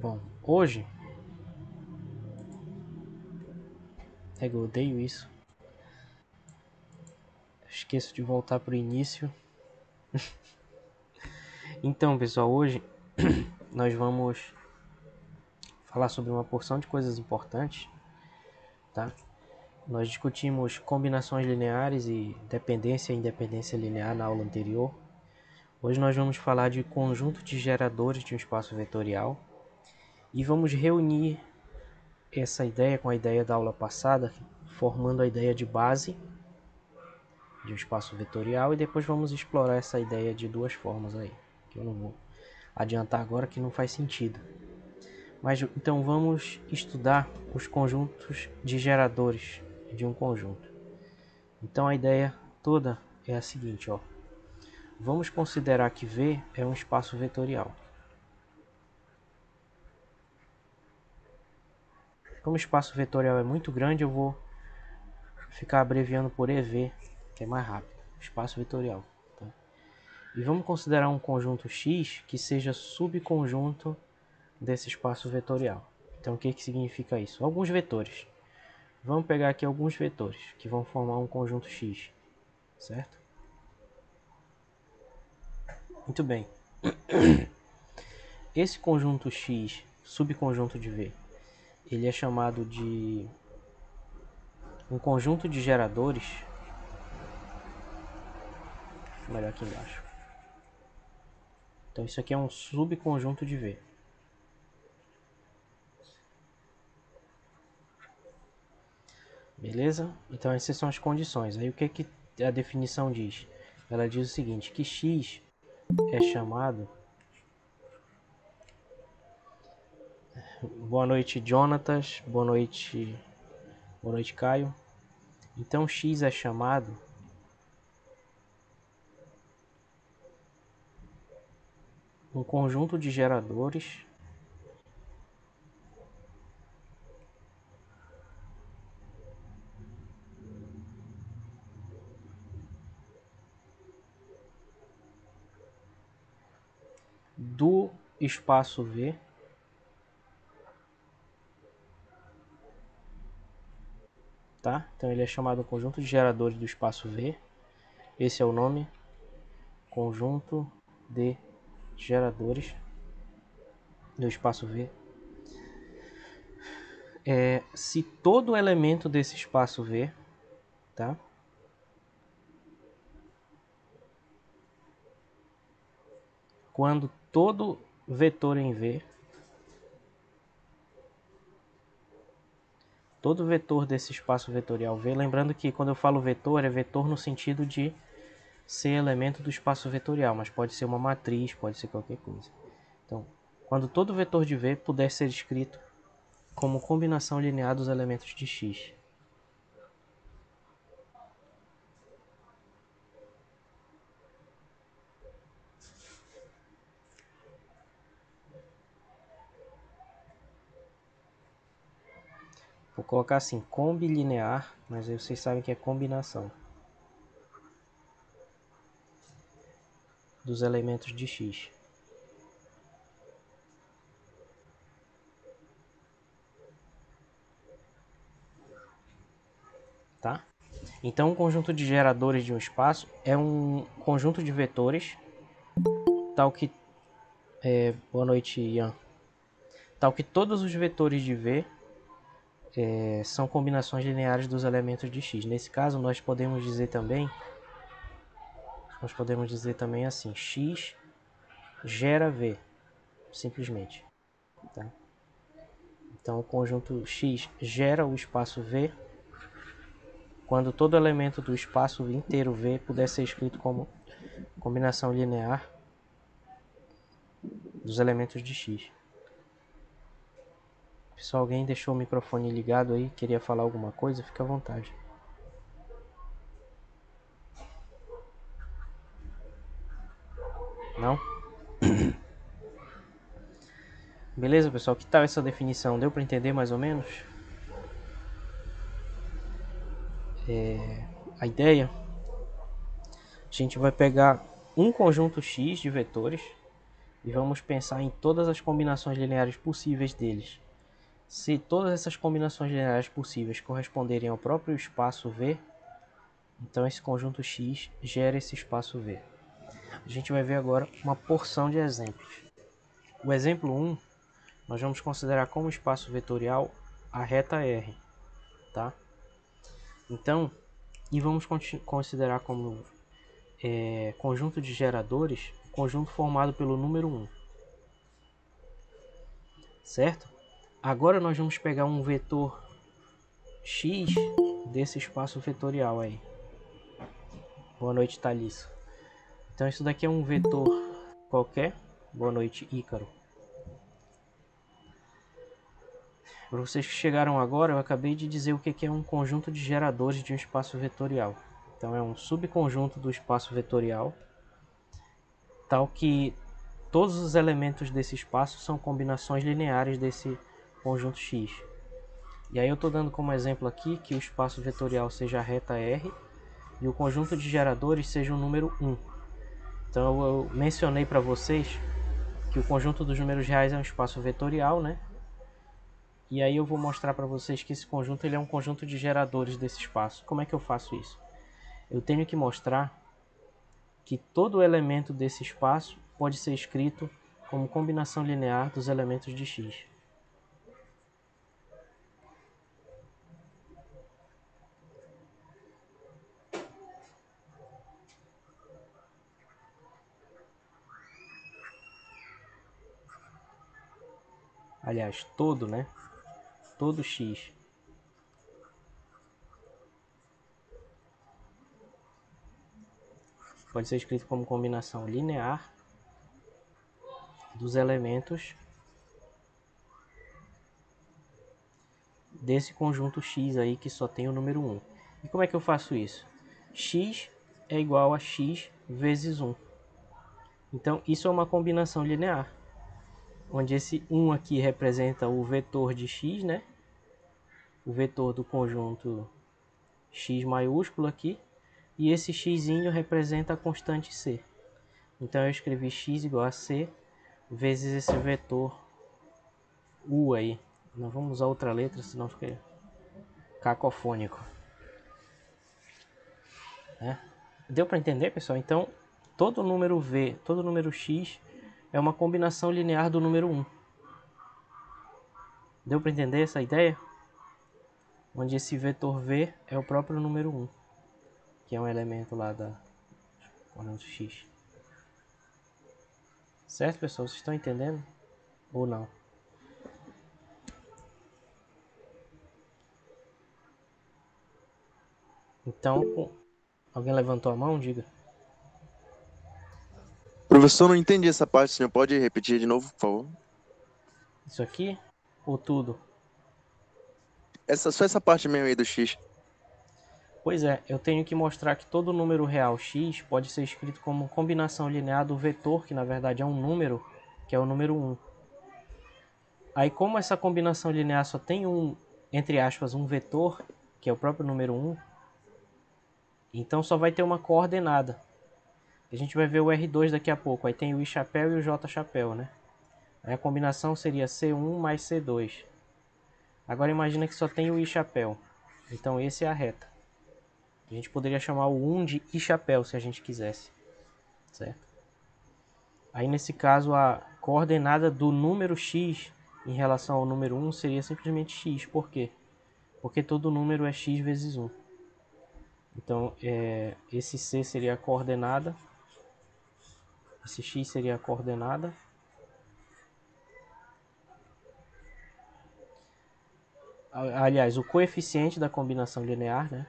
Bom, hoje eu odeio isso. Esqueço de voltar para o início. Então, pessoal, hoje nós vamos falar sobre uma porção de coisas importantes, tá? Nós discutimos combinações lineares e dependência e independência linear na aula anterior. Hoje nós vamos falar de conjunto de geradores de um espaço vetorial e vamos reunir essa ideia com a ideia da aula passada, formando a ideia de base de um espaço vetorial, e depois vamos explorar essa ideia de duas formas aí, que eu não vou adiantar agora, que não faz sentido. Mas então vamos estudar os conjuntos de geradores de um conjunto. Então a ideia toda é a seguinte, ó. Vamos considerar que V é um espaço vetorial. Como o espaço vetorial é muito grande, eu vou ficar abreviando por EV, que é mais rápido. Espaço vetorial. Tá? E vamos considerar um conjunto X que seja subconjunto desse espaço vetorial. Então o que significa isso? Alguns vetores. Vamos pegar aqui alguns vetores que vão formar um conjunto X, certo? Muito bem. Esse conjunto X, subconjunto de V, ele é chamado de um conjunto de geradores. Melhor aqui embaixo. Então isso aqui é um subconjunto de V. Beleza? Então essas são as condições. Aí o que a definição diz? Ela diz o seguinte, que X é chamado... Boa noite, Jonatas. Boa noite, Caio. Então X é chamado um conjunto de geradores do espaço V tá? Então ele é chamado conjunto de geradores do espaço V. Esse é o nome, conjunto de geradores do espaço V. Se todo elemento desse espaço V, tá? Quando todo vetor em V, todo vetor desse espaço vetorial V, lembrando que quando eu falo vetor, é vetor no sentido de ser elemento do espaço vetorial, mas pode ser uma matriz, pode ser qualquer coisa. Então, quando todo vetor de V puder ser escrito como combinação linear dos elementos de X. Vou colocar assim, combi linear, mas aí vocês sabem que é combinação dos elementos de X. Tá? Então, um conjunto de geradores de um espaço é um conjunto de vetores, tal que... boa noite, Ian. Tal que todos os vetores de V são combinações lineares dos elementos de X. Nesse caso, nós podemos dizer também assim, X gera V, simplesmente. Tá? Então, o conjunto X gera o espaço V quando todo elemento do espaço inteiro V puder ser escrito como combinação linear dos elementos de X. Pessoal, alguém deixou o microfone ligado aí, queria falar alguma coisa? Fica à vontade. Não? Beleza, pessoal? Que tal essa definição? Deu para entender mais ou menos? A ideia, a gente vai pegar um conjunto X de vetores, e vamos pensar em todas as combinações lineares possíveis deles. Se todas essas combinações lineares possíveis corresponderem ao próprio espaço V, então esse conjunto X gera esse espaço V. A gente vai ver agora uma porção de exemplos. O exemplo 1, nós vamos considerar como espaço vetorial a reta R, tá? Então, e vamos considerar como conjunto de geradores o conjunto formado pelo número 1, certo? Agora nós vamos pegar um vetor X desse espaço vetorial aí. Boa noite, Thalissa. Então isso daqui é um vetor qualquer. Boa noite, Ícaro. Para vocês que chegaram agora, eu acabei de dizer o que é um conjunto de geradores de um espaço vetorial. Então é um subconjunto do espaço vetorial, tal que todos os elementos desse espaço são combinações lineares desse conjunto X. E aí eu estou dando como exemplo aqui que o espaço vetorial seja a reta R e o conjunto de geradores seja o número 1. Então eu mencionei para vocês que o conjunto dos números reais é um espaço vetorial, né? E aí eu vou mostrar para vocês que esse conjunto ele é um conjunto de geradores desse espaço. Como é que eu faço isso? Eu tenho que mostrar que todo elemento desse espaço pode ser escrito como combinação linear dos elementos de X. Aliás, todo, né? Todo X pode ser escrito como combinação linear dos elementos desse conjunto X aí que só tem o número 1. E como é que eu faço isso? X é igual a X vezes 1. Então isso é uma combinação linear, onde esse 1 aqui representa o vetor de X, né? O vetor do conjunto X maiúsculo aqui, e esse x representa a constante C. Então eu escrevi x igual a C vezes esse vetor U aí. Não vamos usar outra letra, senão fica cacofônico. Né? Deu para entender, pessoal? Então, todo número V, todo número x é uma combinação linear do número 1. Deu para entender essa ideia? Onde esse vetor V é o próprio número 1, que é um elemento lá da conjunto x. Certo, pessoal? Vocês estão entendendo? Ou não? Então, alguém levantou a mão? Diga. Professor, não entendi essa parte, senhor pode repetir de novo, por favor? Isso aqui? Ou tudo? Só essa parte mesmo aí do X. Pois é, eu tenho que mostrar que todo número real x pode ser escrito como combinação linear do vetor, que na verdade é um número, que é o número 1. Aí como essa combinação linear só tem entre aspas, um vetor, que é o próprio número 1, então só vai ter uma coordenada. A gente vai ver o R2 daqui a pouco, aí tem o I chapéu e o J chapéu, né? Aí a combinação seria C1 mais C2. Agora imagina que só tem o I chapéu, então esse é a reta. A gente poderia chamar o 1 de I chapéu se a gente quisesse, certo? Aí nesse caso a coordenada do número x em relação ao número 1 seria simplesmente x. Por quê? Porque todo número é x vezes 1. Então esse c seria a coordenada, esse x seria a coordenada. Aliás, o coeficiente da combinação linear, né?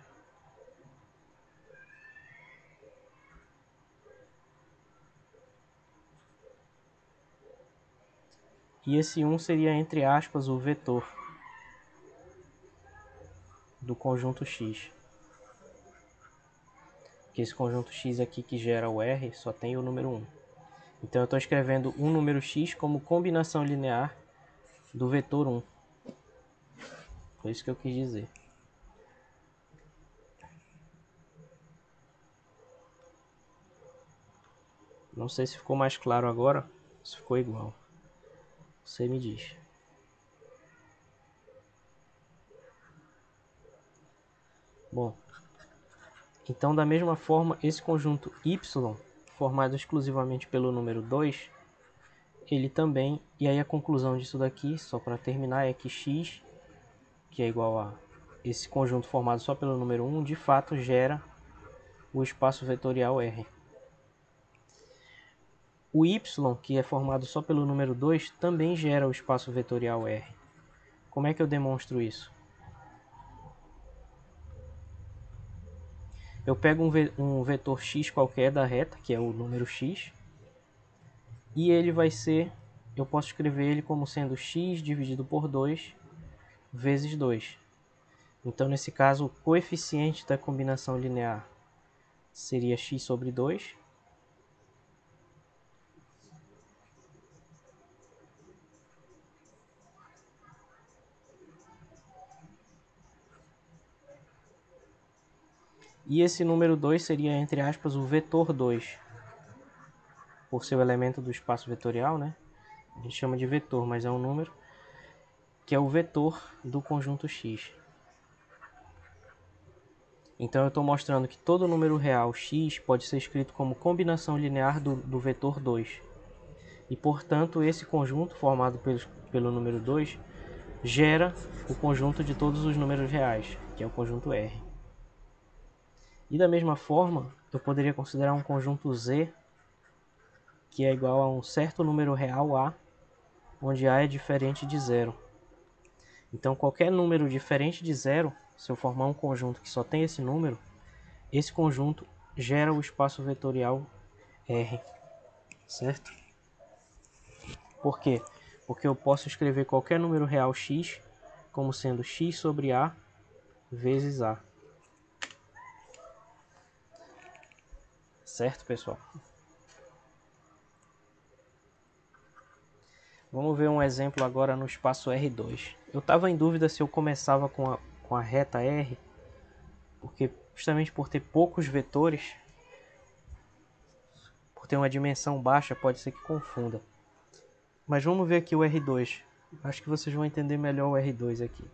E esse 1 seria, entre aspas, o vetor do conjunto x. Que esse conjunto x aqui que gera o R só tem o número 1. Então eu estou escrevendo um número x como combinação linear do vetor 1. Foi isso que eu quis dizer. Não sei se ficou mais claro agora. Se ficou igual. Você me diz. Bom, então da mesma forma, esse conjunto y, formado exclusivamente pelo número 2, ele também, e aí a conclusão disso daqui, só para terminar, é que x, que é igual a esse conjunto formado só pelo número 1, de fato gera o espaço vetorial R. O y, que é formado só pelo número 2, também gera o espaço vetorial R. Como é que eu demonstro isso? Eu pego um vetor x qualquer da reta, que é o número x, e ele vai ser, eu posso escrever ele como sendo x dividido por 2 vezes 2. Então, nesse caso, o coeficiente da combinação linear seria x sobre 2. E esse número 2 seria, entre aspas, o vetor 2, por ser o elemento do espaço vetorial, né? A gente chama de vetor, mas é um número, que é o vetor do conjunto x. Então eu estou mostrando que todo número real x pode ser escrito como combinação linear do vetor 2. E, portanto, esse conjunto formado pelo número 2 gera o conjunto de todos os números reais, que é o conjunto R. E da mesma forma, eu poderia considerar um conjunto Z, que é igual a um certo número real A, onde A é diferente de zero. Então, qualquer número diferente de zero, se eu formar um conjunto que só tem esse número, esse conjunto gera o espaço vetorial R, certo? Por quê? Porque eu posso escrever qualquer número real x como sendo x sobre A vezes A. Certo, pessoal? Vamos ver um exemplo agora no espaço R2. Eu estava em dúvida se eu começava com a reta R, porque justamente por ter poucos vetores, por ter uma dimensão baixa, pode ser que confunda. Mas vamos ver aqui o R2. Acho que vocês vão entender melhor o R2 aqui.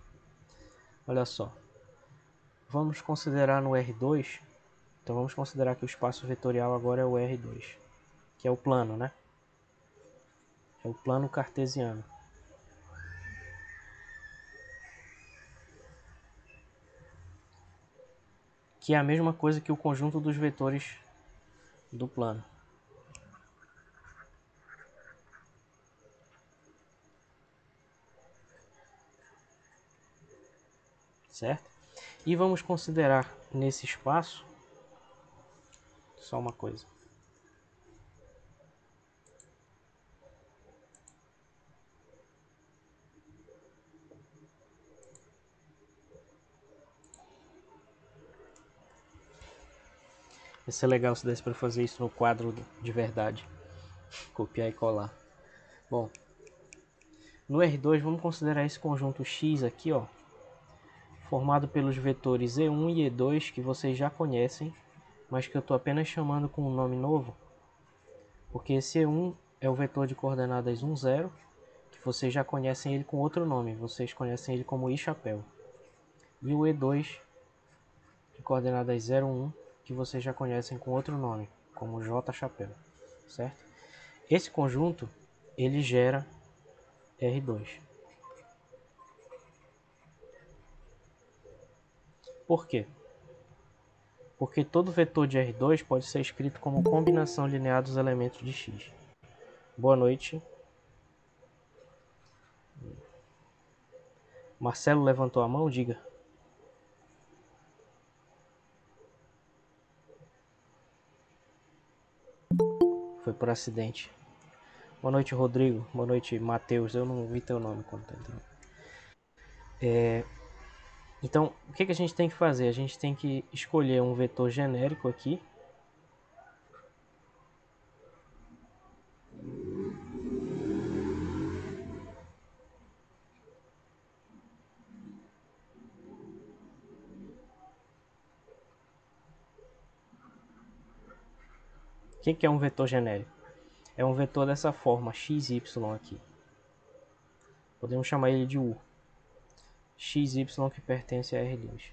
Olha só. Vamos considerar no R2, então vamos considerar que o espaço vetorial agora é o R2, que é o plano, né? É o plano cartesiano. Que é a mesma coisa que o conjunto dos vetores do plano. Certo? E vamos considerar nesse espaço só uma coisa. Ia ser legal se desse para fazer isso no quadro de verdade. Copiar e colar. Bom, no R2 vamos considerar esse conjunto X aqui, ó, formado pelos vetores E1 e E2 que vocês já conhecem, mas que eu estou apenas chamando com um nome novo, porque esse E1 é o vetor de coordenadas 1, 0, que vocês já conhecem ele com outro nome, vocês conhecem ele como I chapéu. E o E2 de coordenadas 0, 1, que vocês já conhecem com outro nome, como J chapéu, certo? Esse conjunto, ele gera R2. Por quê? Porque todo vetor de R2 pode ser escrito como combinação linear dos elementos de X. Boa noite. Marcelo levantou a mão, diga. Foi por acidente. Boa noite, Rodrigo. Boa noite, Matheus. Eu não vi teu nome quando tá entrando. Então, o que a gente tem que fazer? A gente tem que escolher um vetor genérico aqui. O que é um vetor genérico? é um vetor dessa forma, xy aqui. Podemos chamar ele de U. xy que pertence a R2.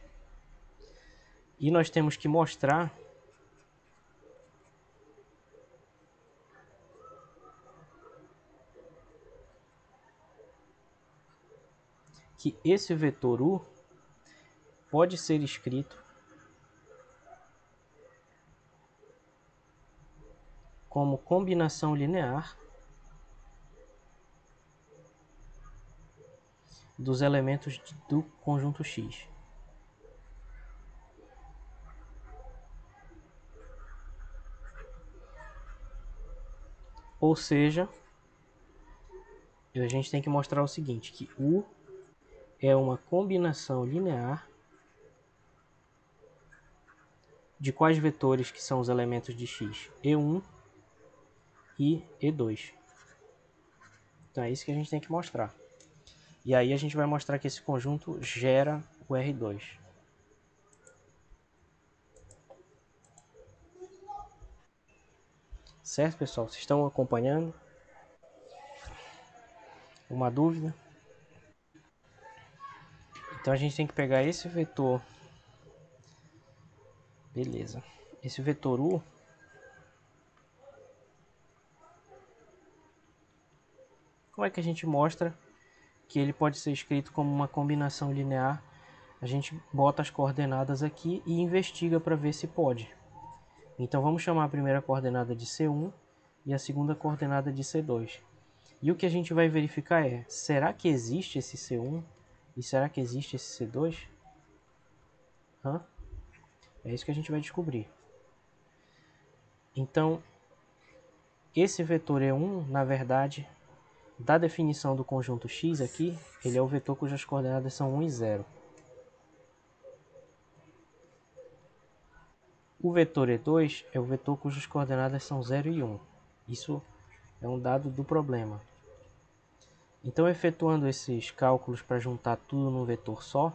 E nós temos que mostrar que esse vetor U pode ser escrito como combinação linear dos elementos do conjunto X. Ou seja, a gente tem que mostrar o seguinte, que U é uma combinação linear de quais vetores que são os elementos de X? E1 e E2. Então é isso que a gente tem que mostrar. E aí a gente vai mostrar que esse conjunto gera o R2. Certo, pessoal? Vocês estão acompanhando? Uma dúvida? Então a gente tem que pegar esse vetor. Beleza. Esse vetor U. Como é que a gente mostra que ele pode ser escrito como uma combinação linear? A gente bota as coordenadas aqui e investiga para ver se pode. Então vamos chamar a primeira coordenada de C1 e a segunda coordenada de C2. E o que a gente vai verificar é, será que existe esse C1 e será que existe esse C2? É isso que a gente vai descobrir. Então, esse vetor E1, na verdade, da definição do conjunto X aqui, ele é o vetor cujas coordenadas são 1 e 0. O vetor E2 é o vetor cujas coordenadas são 0 e 1. Isso é um dado do problema. Então, efetuando esses cálculos para juntar tudo num vetor só,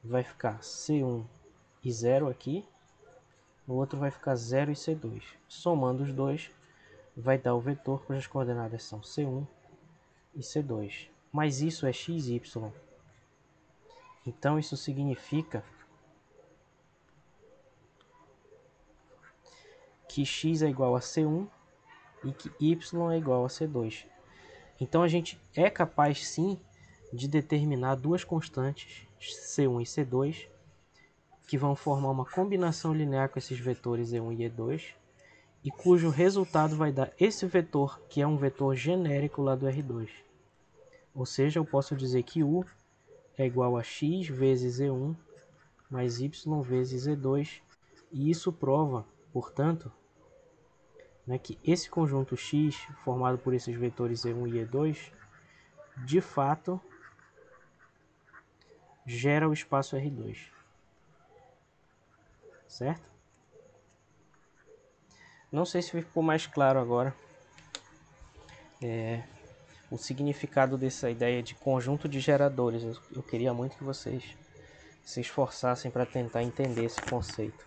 vai ficar C1 e 0 aqui, no outro vai ficar 0 e C2. Somando os dois, vai dar o vetor cujas coordenadas são C1 e C2. Mas isso é XY. Então, isso significa que x é igual a C1 e que y é igual a C2. Então a gente é capaz sim de determinar duas constantes, C1 e C2, que vão formar uma combinação linear com esses vetores E1 e E2, e cujo resultado vai dar esse vetor, que é um vetor genérico lá do R2. Ou seja, eu posso dizer que U é igual a x vezes E1 mais y vezes E2, e isso prova, portanto, que esse conjunto X, formado por esses vetores E1 e E2, de fato, gera o espaço R2. Certo? Não sei se ficou mais claro agora o significado dessa ideia de conjunto de geradores. Eu queria muito que vocês se esforçassem para tentar entender esse conceito.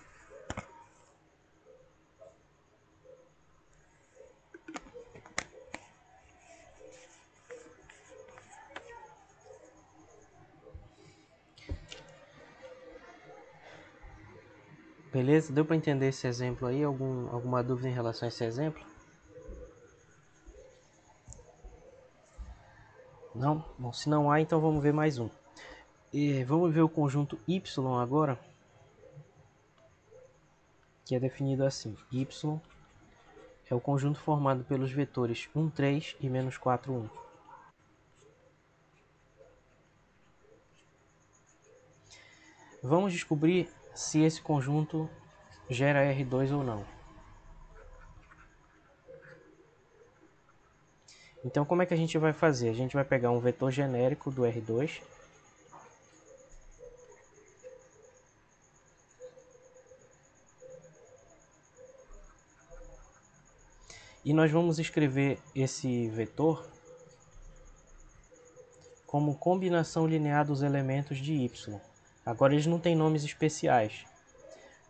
Beleza? Deu para entender esse exemplo aí? Alguma dúvida em relação a esse exemplo? Não? Bom, se não há, então vamos ver mais um. Vamos ver o conjunto Y agora, que é definido assim. Y é o conjunto formado pelos vetores 1, 3 e menos 4, 1. Vamos descobrir se esse conjunto gera R2 ou não. Então, como é que a gente vai fazer? A gente vai pegar um vetor genérico do R2. E nós vamos escrever esse vetor como combinação linear dos elementos de Y. Agora eles não têm nomes especiais.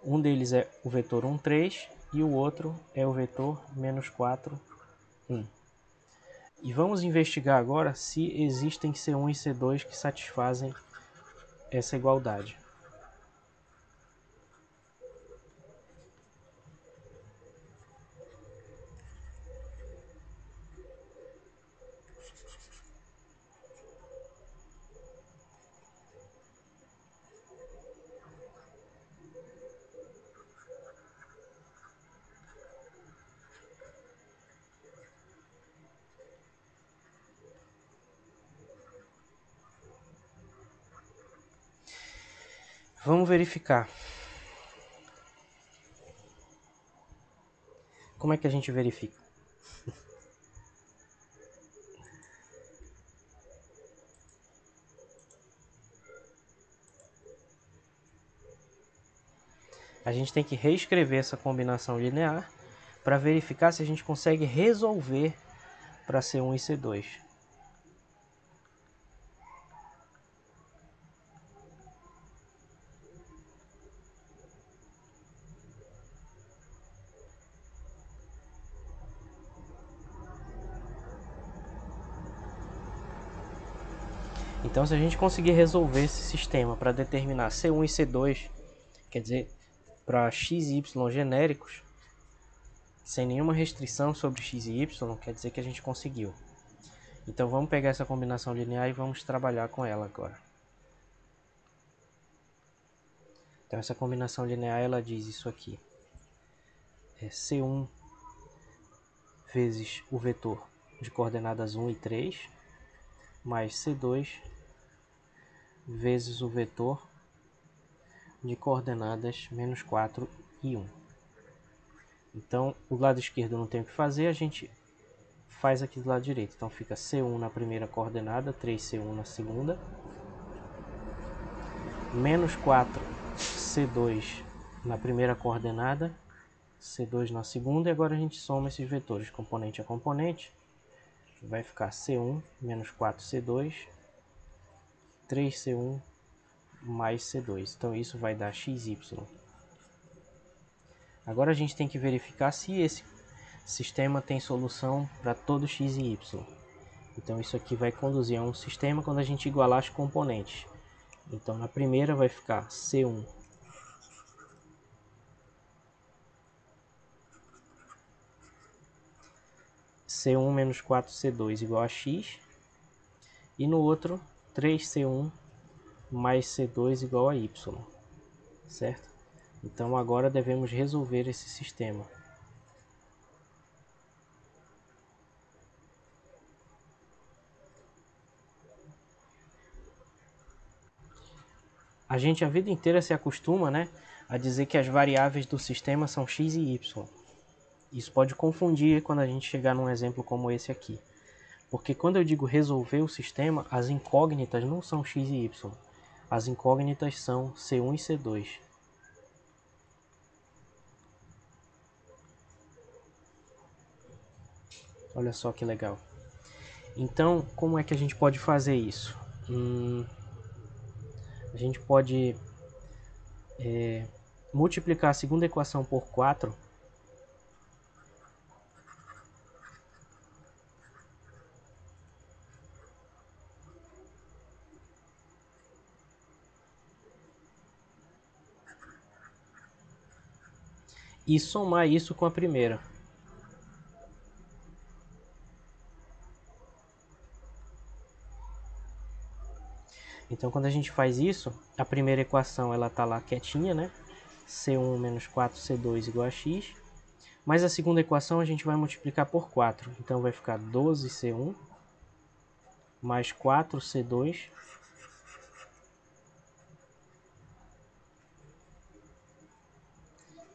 Um deles é o vetor 1, 3 e o outro é o vetor menos 4, 1. E vamos investigar agora se existem C1 e C2 que satisfazem essa igualdade. Vamos verificar. Como é que a gente verifica? A gente tem que reescrever essa combinação linear para verificar se a gente consegue resolver para C1 e C2. Então, se a gente conseguir resolver esse sistema para determinar C1 e C2, quer dizer, para x e y genéricos, sem nenhuma restrição sobre x e y, quer dizer que a gente conseguiu. Então, vamos pegar essa combinação linear e vamos trabalhar com ela agora. Então, essa combinação linear, ela diz isso aqui. É C1 vezes o vetor de coordenadas 1 e 3, mais C2 vezes o vetor de coordenadas menos 4 e 1. Então, o lado esquerdo não tem o que fazer, a gente faz aqui do lado direito. Então, fica C1 na primeira coordenada, 3C1 na segunda, menos 4C2 na primeira coordenada, C2 na segunda, e agora a gente soma esses vetores componente a componente. Vai ficar C1 menos 4C2, 3C1 mais C2. Então, isso vai dar XY. Agora a gente tem que verificar se esse sistema tem solução para todo x e y. Então isso aqui vai conduzir a um sistema quando a gente igualar as componentes. Então na primeira vai ficar C1 menos 4C2 igual a x. E no outro 3C1 mais C2 igual a y. Certo? Então agora devemos resolver esse sistema. A gente a vida inteira se acostuma, né, a dizer que as variáveis do sistema são x e y. Isso pode confundir quando a gente chegar num exemplo como esse aqui. Porque quando eu digo resolver o sistema, as incógnitas não são x e y. As incógnitas são C1 e C2. Olha só que legal. Então, como é que a gente pode fazer isso? A gente pode multiplicar a segunda equação por 4 e somar isso com a primeira. Então, quando a gente faz isso, a primeira equação ela está lá quietinha, né? C1 menos 4C2 igual a x. Mas a segunda equação a gente vai multiplicar por 4. Então, vai ficar 12C1 mais 4C2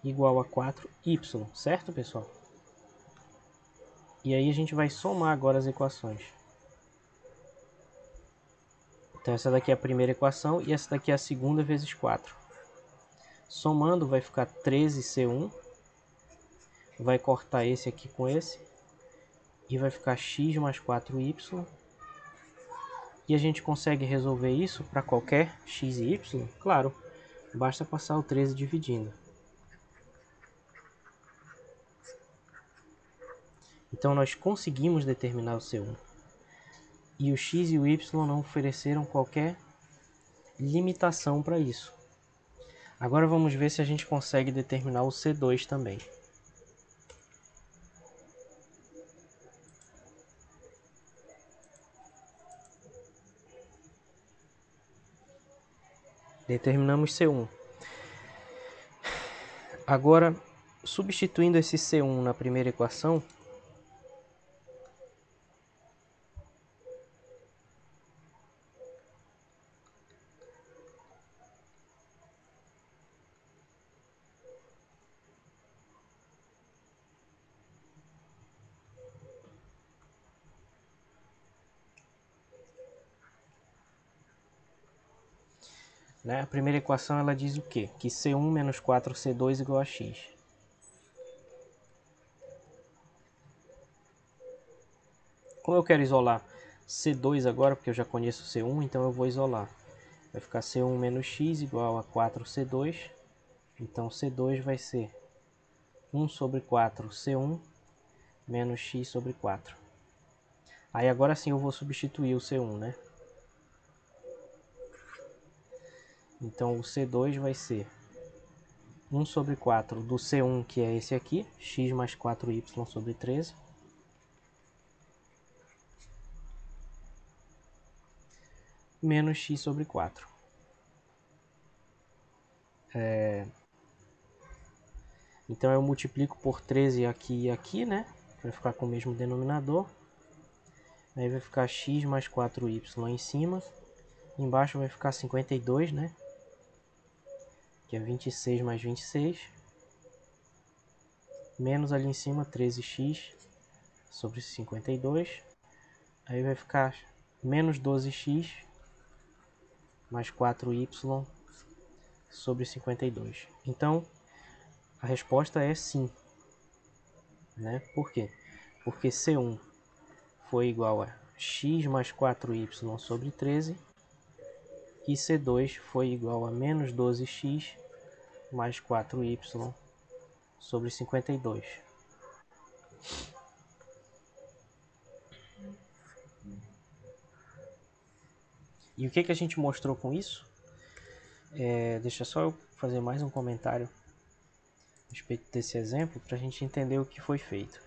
igual a 4y, certo, pessoal? E aí a gente vai somar agora as equações. Então essa daqui é a primeira equação e essa daqui é a segunda vezes 4. Somando vai ficar 13C1, vai cortar esse aqui com esse, e vai ficar x mais 4y. E a gente consegue resolver isso para qualquer x e y? Claro, basta passar o 13 dividindo. Então nós conseguimos determinar o C1. E o x e o y não ofereceram qualquer limitação para isso. Agora vamos ver se a gente consegue determinar o C2 também. Determinamos C1. Agora, substituindo esse C1 na primeira equação, né, a primeira equação ela diz o quê? Que C1 menos 4C2 igual a x. Como eu quero isolar C2 agora, porque eu já conheço C1, então eu vou isolar. Vai ficar C1 menos x igual a 4C2. Então C2 vai ser 1 sobre 4 C1 menos x sobre 4. Aí agora sim eu vou substituir o C1, né? Então o C2 vai ser 1 sobre 4 do C1, que é esse aqui, x mais 4y sobre 13. Menos x sobre 4. Então eu multiplico por 13 aqui e aqui, né? Vai ficar com o mesmo denominador. Aí vai ficar x mais 4y em cima. Embaixo vai ficar 52, né? Que é 26 mais 26. Menos ali em cima 13x sobre 52. Aí vai ficar menos 12x mais 4y sobre 52. Então, a resposta é sim. Né? Por quê? Porque C1 foi igual a x mais 4y sobre 13 e C2 foi igual a menos 12x mais 4y sobre 52. E o que a gente mostrou com isso? Deixa só eu fazer mais um comentário a respeito desse exemplo para a gente entender o que foi feito.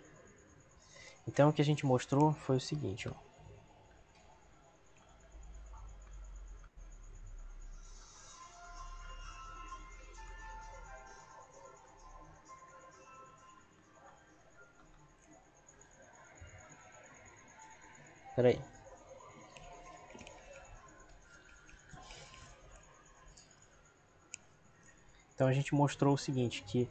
Então o que a gente mostrou foi o seguinte, ó. Espera aí. Então a gente mostrou o seguinte, que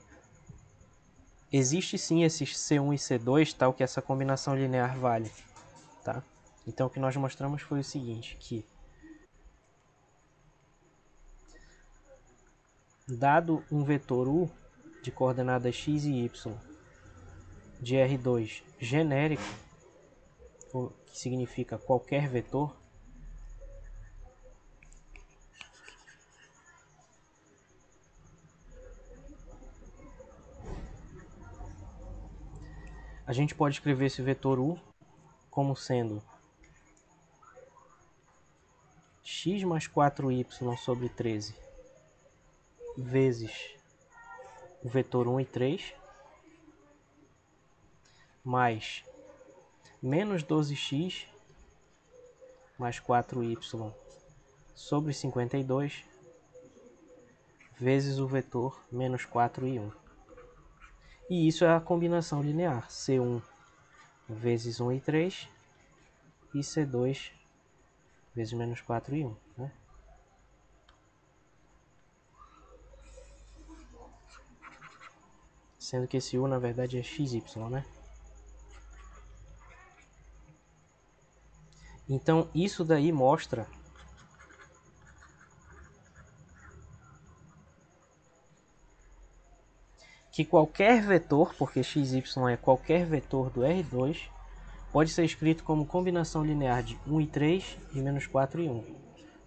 existe sim esses C1 e C2, tal que essa combinação linear vale, tá? Então o que nós mostramos foi o seguinte, que dado um vetor U de coordenadas x e y de R2 genérico, que significa qualquer vetor, a gente pode escrever esse vetor U como sendo x mais 4y sobre 13 vezes o vetor 1 e 3, mais menos 12x mais 4y sobre 52 vezes o vetor menos 4 e 1. E isso é a combinação linear, C1 vezes 1 e 3 e C2 vezes menos 4 e 1. Né? Sendo que esse U na verdade é XY, né? Então isso daí mostra que qualquer vetor, porque XY é qualquer vetor do R2, pode ser escrito como combinação linear de 1 e 3 e menos 4 e 1.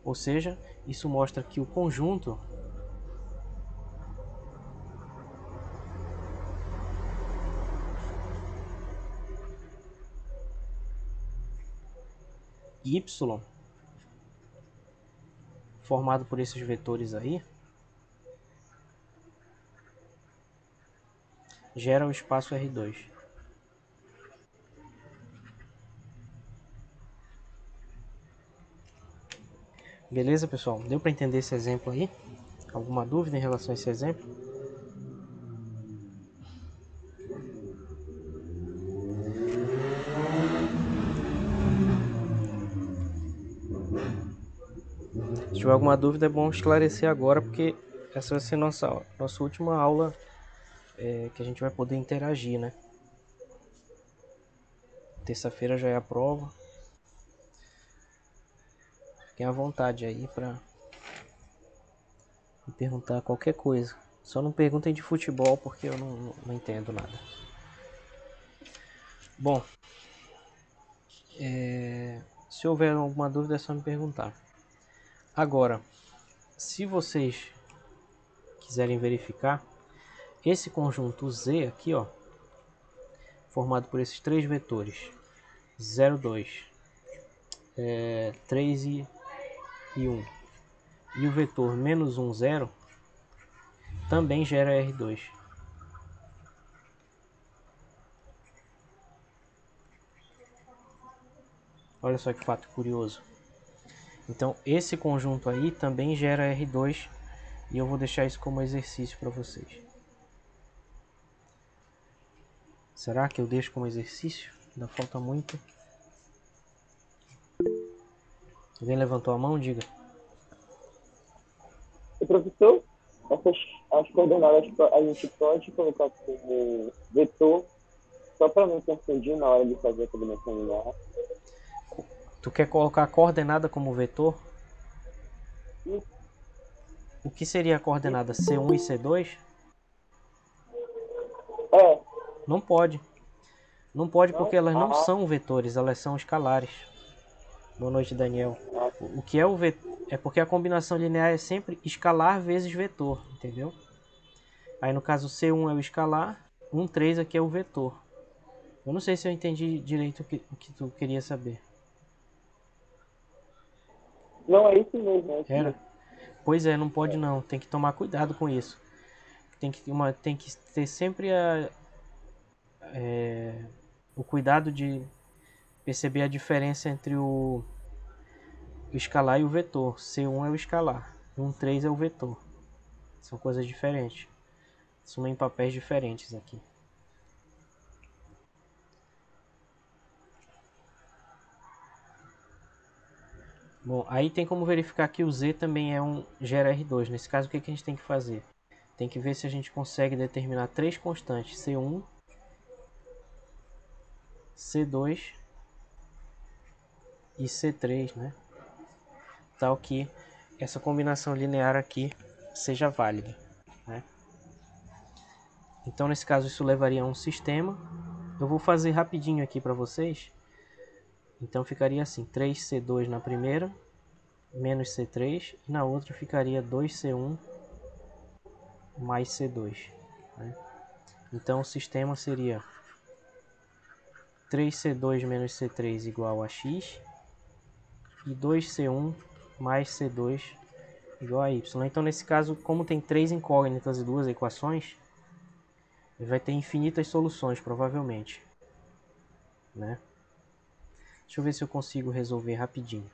Ou seja, isso mostra que o conjunto y, formado por esses vetores aí, gera o espaço R2. Beleza, pessoal? Deu para entender esse exemplo aí? Alguma dúvida em relação a esse exemplo? Se tiver alguma dúvida é bom esclarecer agora, porque essa vai ser nossa última aula que a gente vai poder interagir, né? Terça-feira já é a prova. Fiquem à vontade aí para me perguntar qualquer coisa. Só não perguntem de futebol porque eu não entendo nada. Bom, se houver alguma dúvida é só me perguntar. Agora, se vocês quiserem verificar, esse conjunto Z aqui, ó, formado por esses três vetores, 0, 2, 3 e 1, e o vetor menos 1, 0, também gera R2. Olha só que fato curioso. Então, esse conjunto aí também gera R2, e eu vou deixar isso como exercício para vocês. Será que eu deixo como exercício? Ainda falta muito. Alguém levantou a mão? Diga. E, professor, as coordenadas a gente pode colocar como vetor, só para não confundir na hora de fazer a combinação linear. Tu quer colocar a coordenada como vetor? O que seria a coordenada? C1 e C2? É. Não pode. Não pode porque elas não são vetores, elas são escalares. Boa noite, Daniel. O que é o vetor? É porque a combinação linear é sempre escalar vezes vetor, entendeu? Aí no caso C1 é o escalar, 1, 3 aqui é o vetor. Eu não sei se eu entendi direito o que tu queria saber. Não, é isso mesmo. É isso Era? mesmo. Pois é, não pode não. Tem que tomar cuidado com isso. Tem que ter sempre o cuidado de perceber a diferença entre o escalar e o vetor. C1 é o escalar, 1, 3 é o vetor. São coisas diferentes. São em papéis diferentes aqui. Bom, aí tem como verificar que o Z também gera R2. Nesse caso, o que a gente tem que fazer? Tem que ver se a gente consegue determinar três constantes, C1, C2 e C3, né? Tal que essa combinação linear aqui seja válida, né? Então, nesse caso, isso levaria a um sistema. Eu vou fazer rapidinho aqui para vocês. Então, ficaria assim, 3C2 na primeira, menos C3, e na outra ficaria 2C1 mais C2. Né? Então, o sistema seria 3C2 menos C3 igual a X, e 2C1 mais C2 igual a Y. Então, nesse caso, como tem três incógnitas e duas equações, ele vai ter infinitas soluções, provavelmente. Né? Deixa eu ver se eu consigo resolver rapidinho.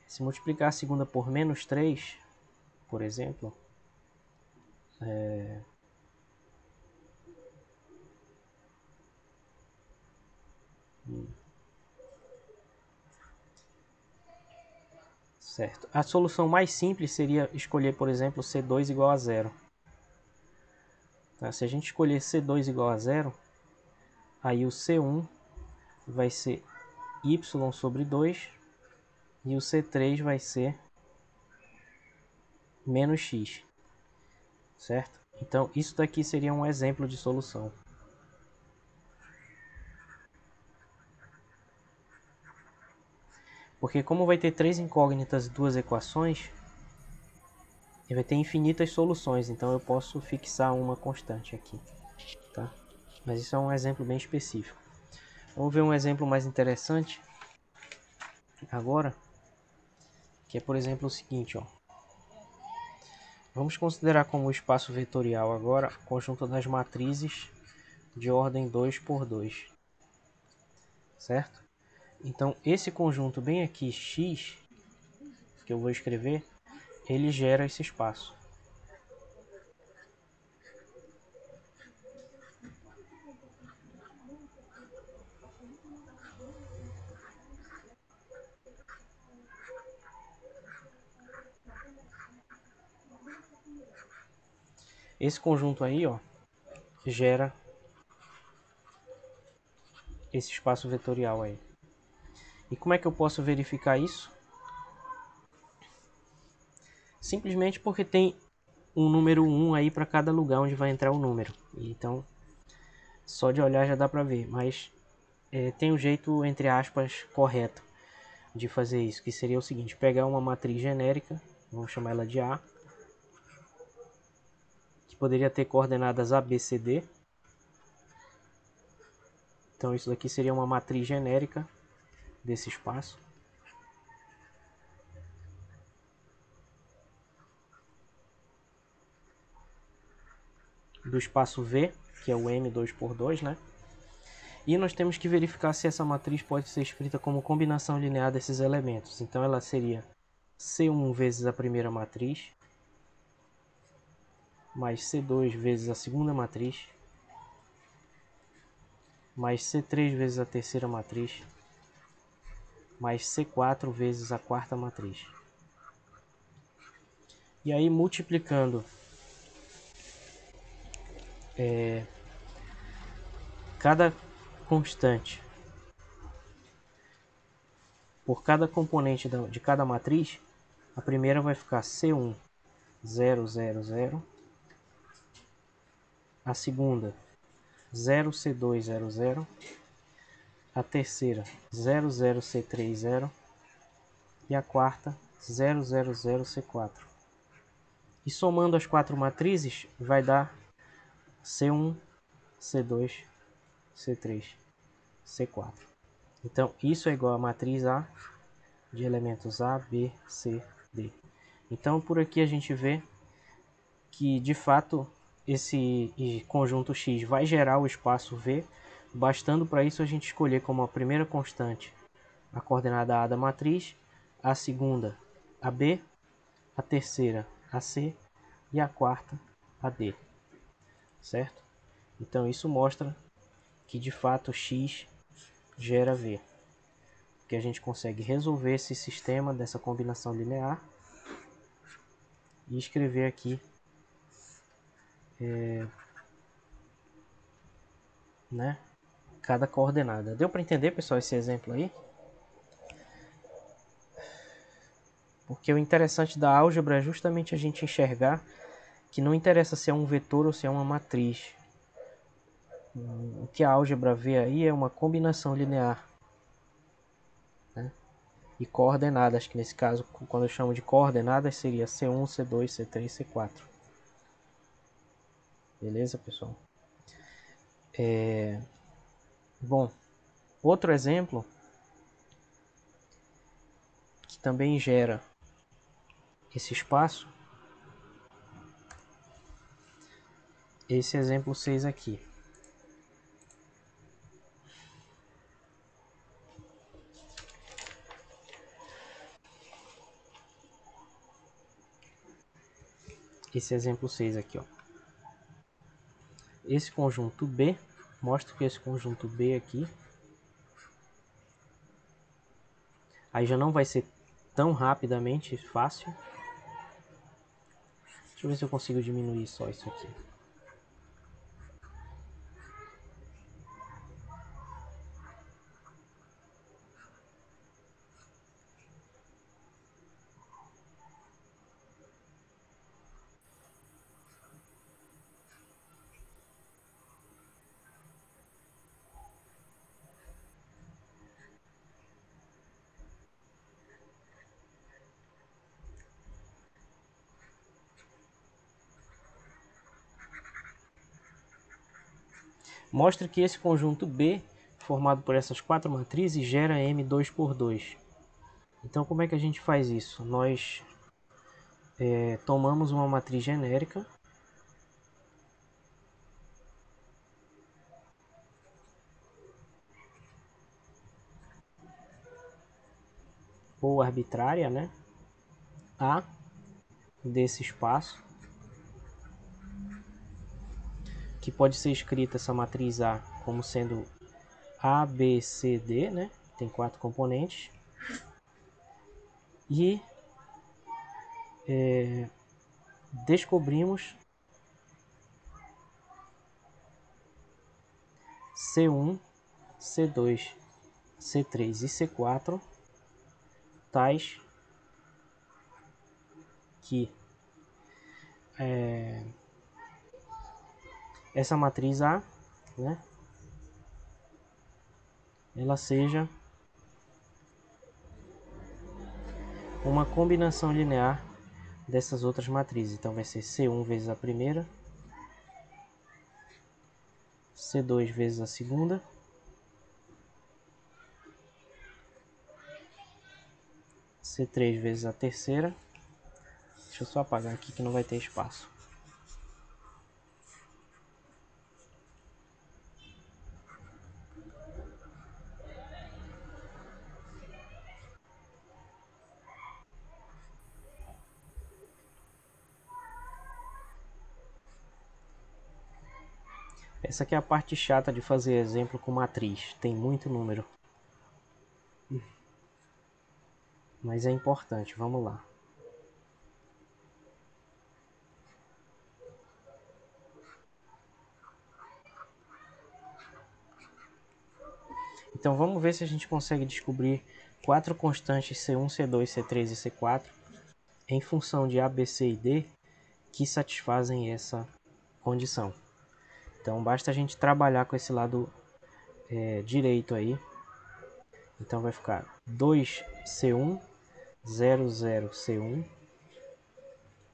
Se multiplicar a segunda por menos 3, por exemplo, certo. A solução mais simples seria escolher, por exemplo, C2 igual a 0. Tá? Se a gente escolher C2 igual a 0, aí o C1 vai ser Y sobre 2 e o C3 vai ser menos X. Certo? Então, isso daqui seria um exemplo de solução. Porque como vai ter três incógnitas e duas equações, ele vai ter infinitas soluções, então eu posso fixar uma constante aqui. Tá? Mas isso é um exemplo bem específico. Vamos ver um exemplo mais interessante. agora, que é, por exemplo, o seguinte, ó. Vamos considerar como espaço vetorial agora o conjunto das matrizes de ordem 2 por 2, certo? Então, esse conjunto bem aqui, X, que eu vou escrever, ele gera esse espaço. Esse conjunto aí, ó, gera esse espaço vetorial aí. E como é que eu posso verificar isso? Simplesmente porque tem um número 1 aí para cada lugar onde vai entrar o número. Então, só de olhar já dá para ver. Mas tem um jeito, entre aspas, correto de fazer isso, que seria o seguinte: pegar uma matriz genérica, vamos chamar ela de A, que poderia ter coordenadas A, B, C, D. Então isso daqui seria uma matriz genérica desse espaço. Do espaço V, que é o M2 por 2, né? E nós temos que verificar se essa matriz pode ser escrita como combinação linear desses elementos. Então ela seria C1 vezes a primeira matriz, mais C2 vezes a segunda matriz, mais C3 vezes a terceira matriz, mais C4 vezes a quarta matriz. E aí, multiplicando cada constante por cada componente de cada matriz, a primeira vai ficar C1, 0, 0, 0. A segunda, 0, C2, 0, 0. A terceira, 0, 0, C3, 0. E a quarta, 0, 0, 0, C4. E somando as quatro matrizes, vai dar C1, C2, C3, C4. Então, isso é igual a matriz A de elementos A, B, C, D. Então, por aqui a gente vê que, de fato, esse conjunto X vai gerar o espaço V, bastando para isso a gente escolher como a primeira constante a coordenada A da matriz, a segunda a B, a terceira a C e a quarta a D, certo? Então isso mostra que de fato X gera V, que a gente consegue resolver esse sistema dessa combinação linear e escrever aqui né, cada coordenada. Deu para entender, pessoal, esse exemplo aí? Porque o interessante da álgebra é justamente a gente enxergar que não interessa se é um vetor ou se é uma matriz. O que a álgebra vê aí é uma combinação linear, né? E coordenadas, que nesse caso, quando eu chamo de coordenadas, seria C1, C2, C3, C4. Beleza, pessoal? Bom, outro exemplo que também gera esse espaço, esse exemplo 6 aqui. Esse exemplo 6 aqui, ó. Esse conjunto B, mostra que esse conjunto B aqui, aí já não vai ser tão rapidamente fácil. Deixa eu ver se eu consigo diminuir só isso aqui. Mostra que esse conjunto B, formado por essas quatro matrizes, gera M2 por 2. Então, como é que a gente faz isso? Nós tomamos uma matriz genérica ou arbitrária, né? A desse espaço, que pode ser escrita essa matriz A como sendo A, B, C, D, né? Tem 4 componentes. E descobrimos C1, C2, C3 e C4 tais que essa matriz A, né, ela seja uma combinação linear dessas outras matrizes. Então vai ser C1 vezes a primeira, C2 vezes a segunda, C3 vezes a terceira. Deixa eu só apagar aqui que não vai ter espaço. Essa aqui é a parte chata de fazer exemplo com matriz. Tem muito número. Mas é importante. Vamos lá. Então vamos ver se a gente consegue descobrir 4 constantes C1, C2, C3 e C4 em função de A, B, C e D que satisfazem essa condição. Então basta a gente trabalhar com esse lado direito aí. Então vai ficar 2C1, 00C1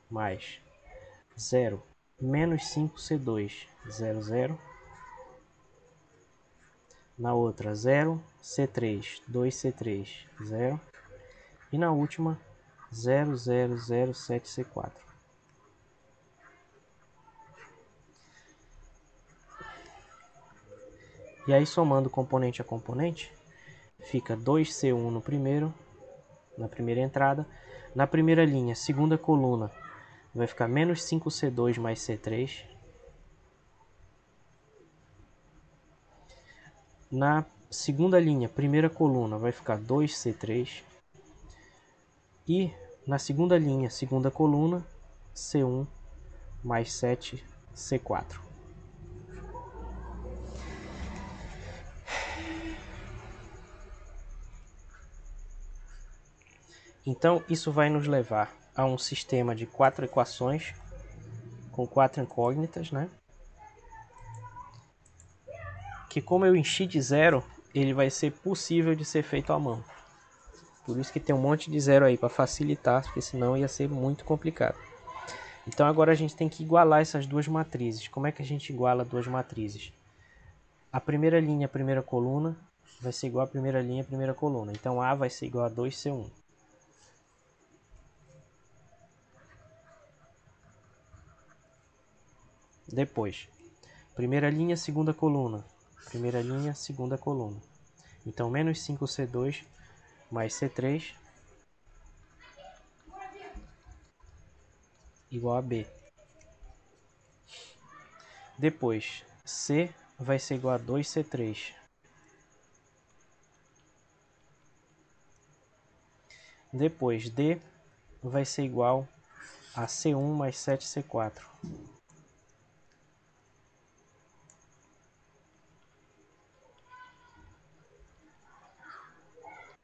mais 0 menos 5C2, 00. Na outra 0, C3, 2C3, 0. E na última 0007C4. E aí somando componente a componente, fica 2C1 no primeiro, na primeira entrada. Na primeira linha, segunda coluna, vai ficar menos 5C2 mais C3. Na segunda linha, primeira coluna, vai ficar 2C3. E na segunda linha, segunda coluna, C1 mais 7C4. Então, isso vai nos levar a um sistema de 4 equações com 4 incógnitas, né? Que como eu enchi de zero, ele vai ser possível de ser feito à mão. Por isso que tem um monte de zero aí para facilitar, porque senão ia ser muito complicado. Então agora a gente tem que igualar essas duas matrizes. Como é que a gente iguala duas matrizes? A primeira linha, a primeira coluna, vai ser igual à primeira linha, a primeira coluna. Então A vai ser igual a 2C1. Depois, primeira linha, segunda coluna. Primeira linha, segunda coluna. Então, menos 5C2 mais C3 igual a B. Depois, C vai ser igual a 2C3. Depois, D vai ser igual a C1 mais 7C4.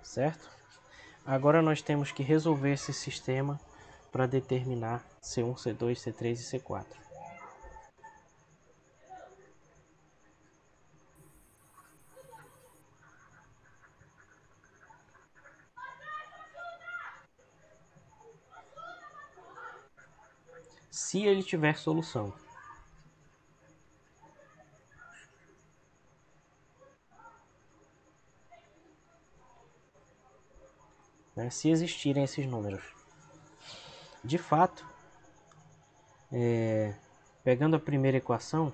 Certo? Agora nós temos que resolver esse sistema para determinar C1, C2, C3 e C4. Se ele tiver solução. né, se existirem esses números. De fato, pegando a primeira equação,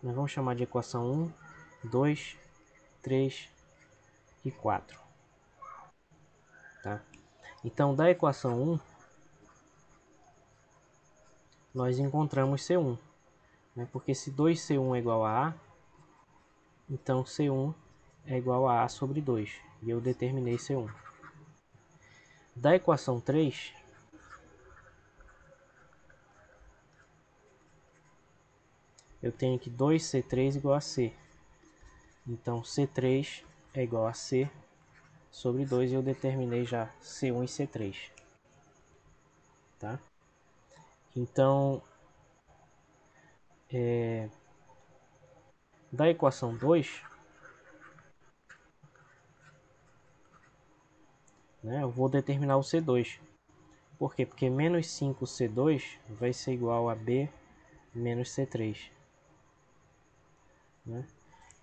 nós vamos chamar de equação 1, 2, 3 e 4. Tá? Então, da equação 1, nós encontramos C1. Né? Porque se 2C1 é igual a A, então C1 é igual a A sobre 2. E eu determinei C1. Da equação 3, eu tenho que 2C3 igual a C. Então C3 é igual a C sobre 2 e eu determinei já C1 e C3. Tá? Então, da equação 2, né, eu vou determinar o C2. Por quê? Porque menos 5C2 vai ser igual a B menos C3. Né?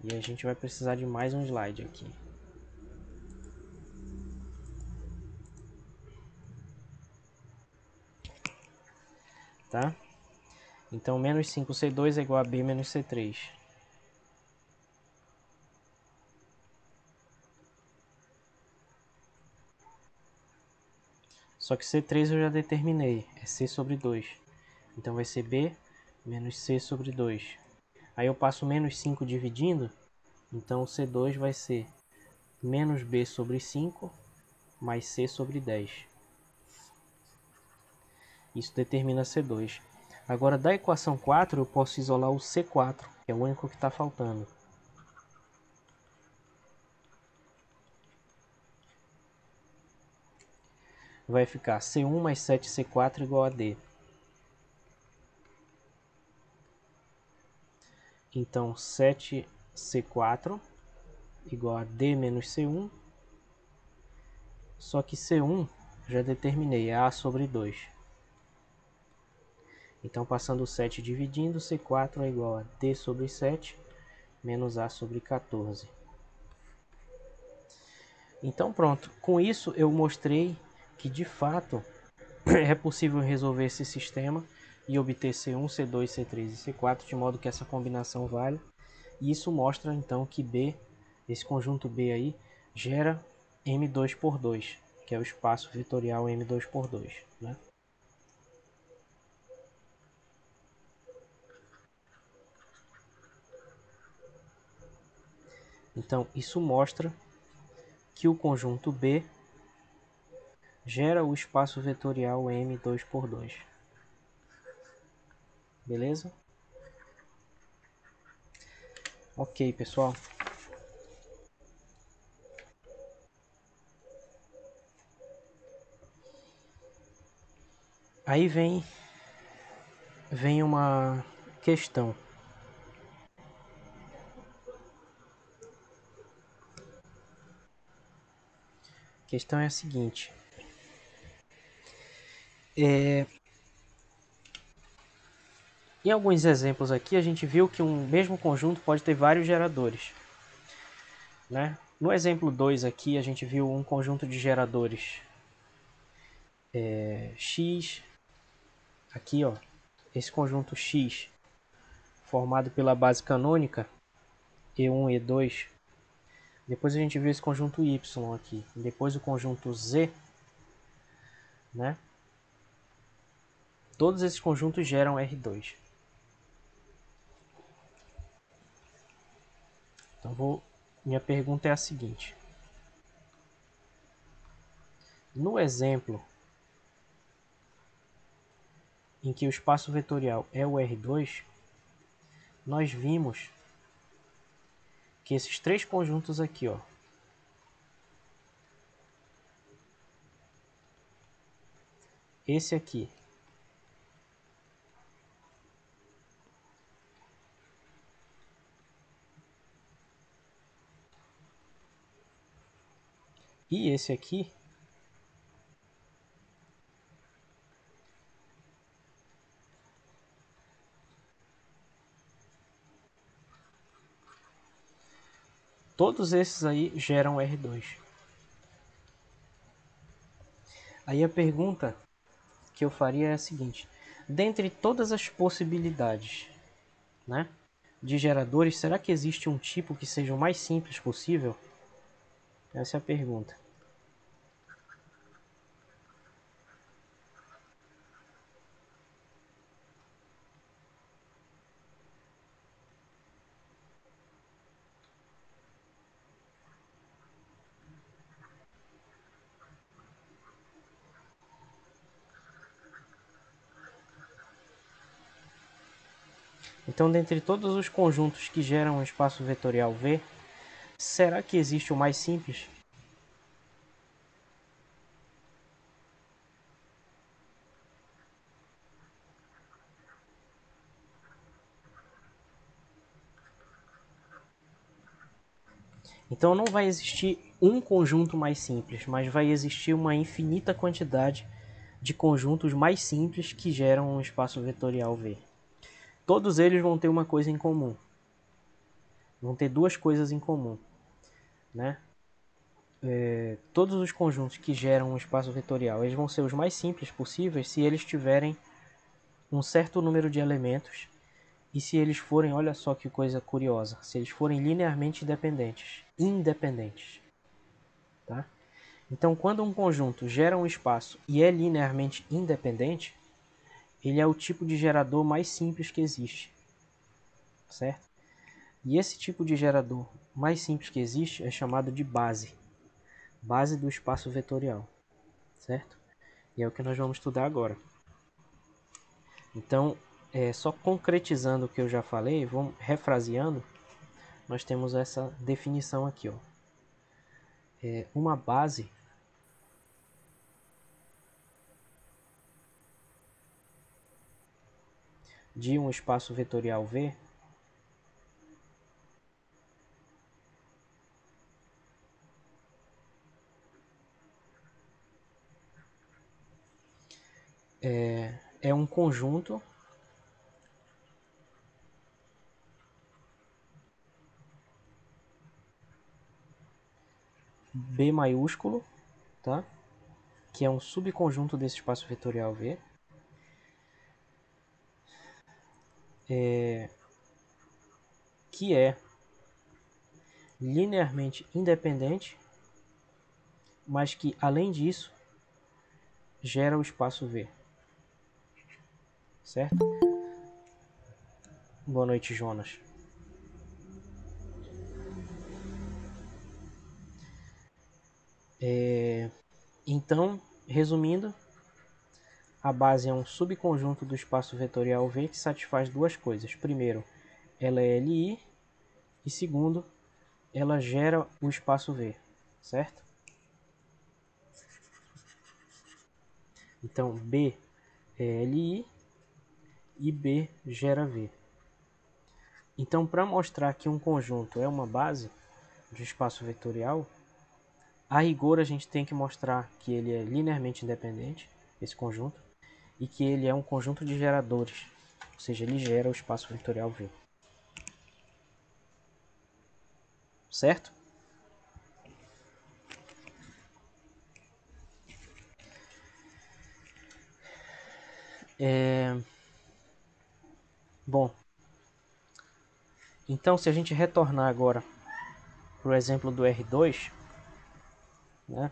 E a gente vai precisar de mais um slide aqui. Tá? Então, menos 5C2 é igual a B menos C3. Só que C3 eu já determinei, é C sobre 2. Então vai ser B menos C sobre 2. Aí eu passo menos 5 dividindo, então C2 vai ser menos B sobre 5 mais C sobre 10. Isso determina C2. Agora, da equação 4, eu posso isolar o C4, que é o único que está faltando. Vai ficar C1 mais 7C4 igual a D. Então, 7C4 igual a D menos C1. Só que C1 já determinei, é A sobre 2. Então, passando o 7 dividindo, C4 é igual a D sobre 7 menos A sobre 14. Então, pronto. Com isso, eu mostrei que, de fato, é possível resolver esse sistema e obter C1, C2, C3 e C4, de modo que essa combinação vale. E isso mostra, então, que B, esse conjunto B aí, gera M2 por 2, que é o espaço vetorial M2 por 2. Né? Então, isso mostra que o conjunto B gera o espaço vetorial M2 por 2. Beleza? Ok, pessoal. Aí vem uma questão. A questão é a seguinte. Em alguns exemplos aqui, a gente viu que um mesmo conjunto pode ter vários geradores. Né? No exemplo 2 aqui, a gente viu um conjunto de geradores X. Aqui, ó, esse conjunto X, formado pela base canônica, E1 e E2. Depois a gente viu esse conjunto Y aqui. Depois o conjunto Z. Né? Todos esses conjuntos geram R2. Então minha pergunta é a seguinte. No exemplo em que o espaço vetorial é o R2, nós vimos que esses três conjuntos aqui, ó, esse aqui e esse aqui, todos esses aí geram R2. Aí a pergunta que eu faria é a seguinte: dentre todas as possibilidades, né, de geradores, será que existe um tipo que seja o mais simples possível? Essa é a pergunta. Então, dentre todos os conjuntos que geram um espaço vetorial V, será que existe o mais simples? Então não vai existir um conjunto mais simples, mas vai existir uma infinita quantidade de conjuntos mais simples que geram um espaço vetorial V. Todos eles vão ter uma coisa em comum. Vão ter duas coisas em comum, né? Todos os conjuntos que geram um espaço vetorial, eles vão ser os mais simples possíveis se eles tiverem um certo número de elementos e se eles forem, olha só que coisa curiosa, se eles forem linearmente independentes, tá? Então, quando um conjunto gera um espaço e é linearmente independente, ele é o tipo de gerador mais simples que existe, certo? E esse tipo de gerador mais simples que existe é chamado de base do espaço vetorial, certo? E é o que nós vamos estudar agora. Então, só concretizando o que eu já falei, vamos refraseando, nós temos essa definição aqui, ó. Uma base de um espaço vetorial V é um conjunto B maiúsculo, tá? Que é um subconjunto desse espaço vetorial V, que é linearmente independente, mas que, além disso, gera o espaço V, certo? Boa noite, Jonas. Então, resumindo, a base é um subconjunto do espaço vetorial V que satisfaz duas coisas. Primeiro, ela é Li, e segundo, ela gera o espaço V, certo? Então, B é Li e B gera V. Então, para mostrar que um conjunto é uma base de espaço vetorial, a rigor a gente tem que mostrar que ele é linearmente independente, esse conjunto, e que ele é um conjunto de geradores, ou seja, ele gera o espaço vetorial V. Certo? Bom, então se a gente retornar agora para o exemplo do R2, né?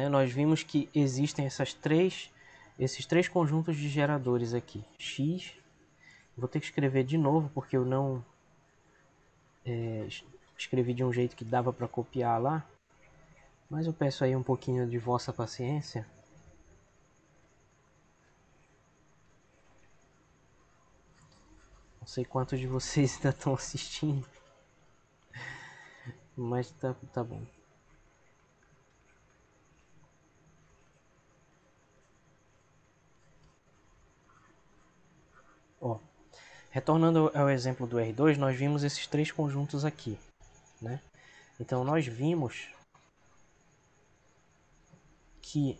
Nós vimos que existem esses três conjuntos de geradores aqui. X, vou ter que escrever de novo porque eu não escrevi de um jeito que dava para copiar lá, mas eu peço aí um pouquinho de vossa paciência. Não sei quantos de vocês ainda estão assistindo, mas tá bom. Ó, retornando ao exemplo do R2, nós vimos esses três conjuntos aqui, né? Então nós vimos que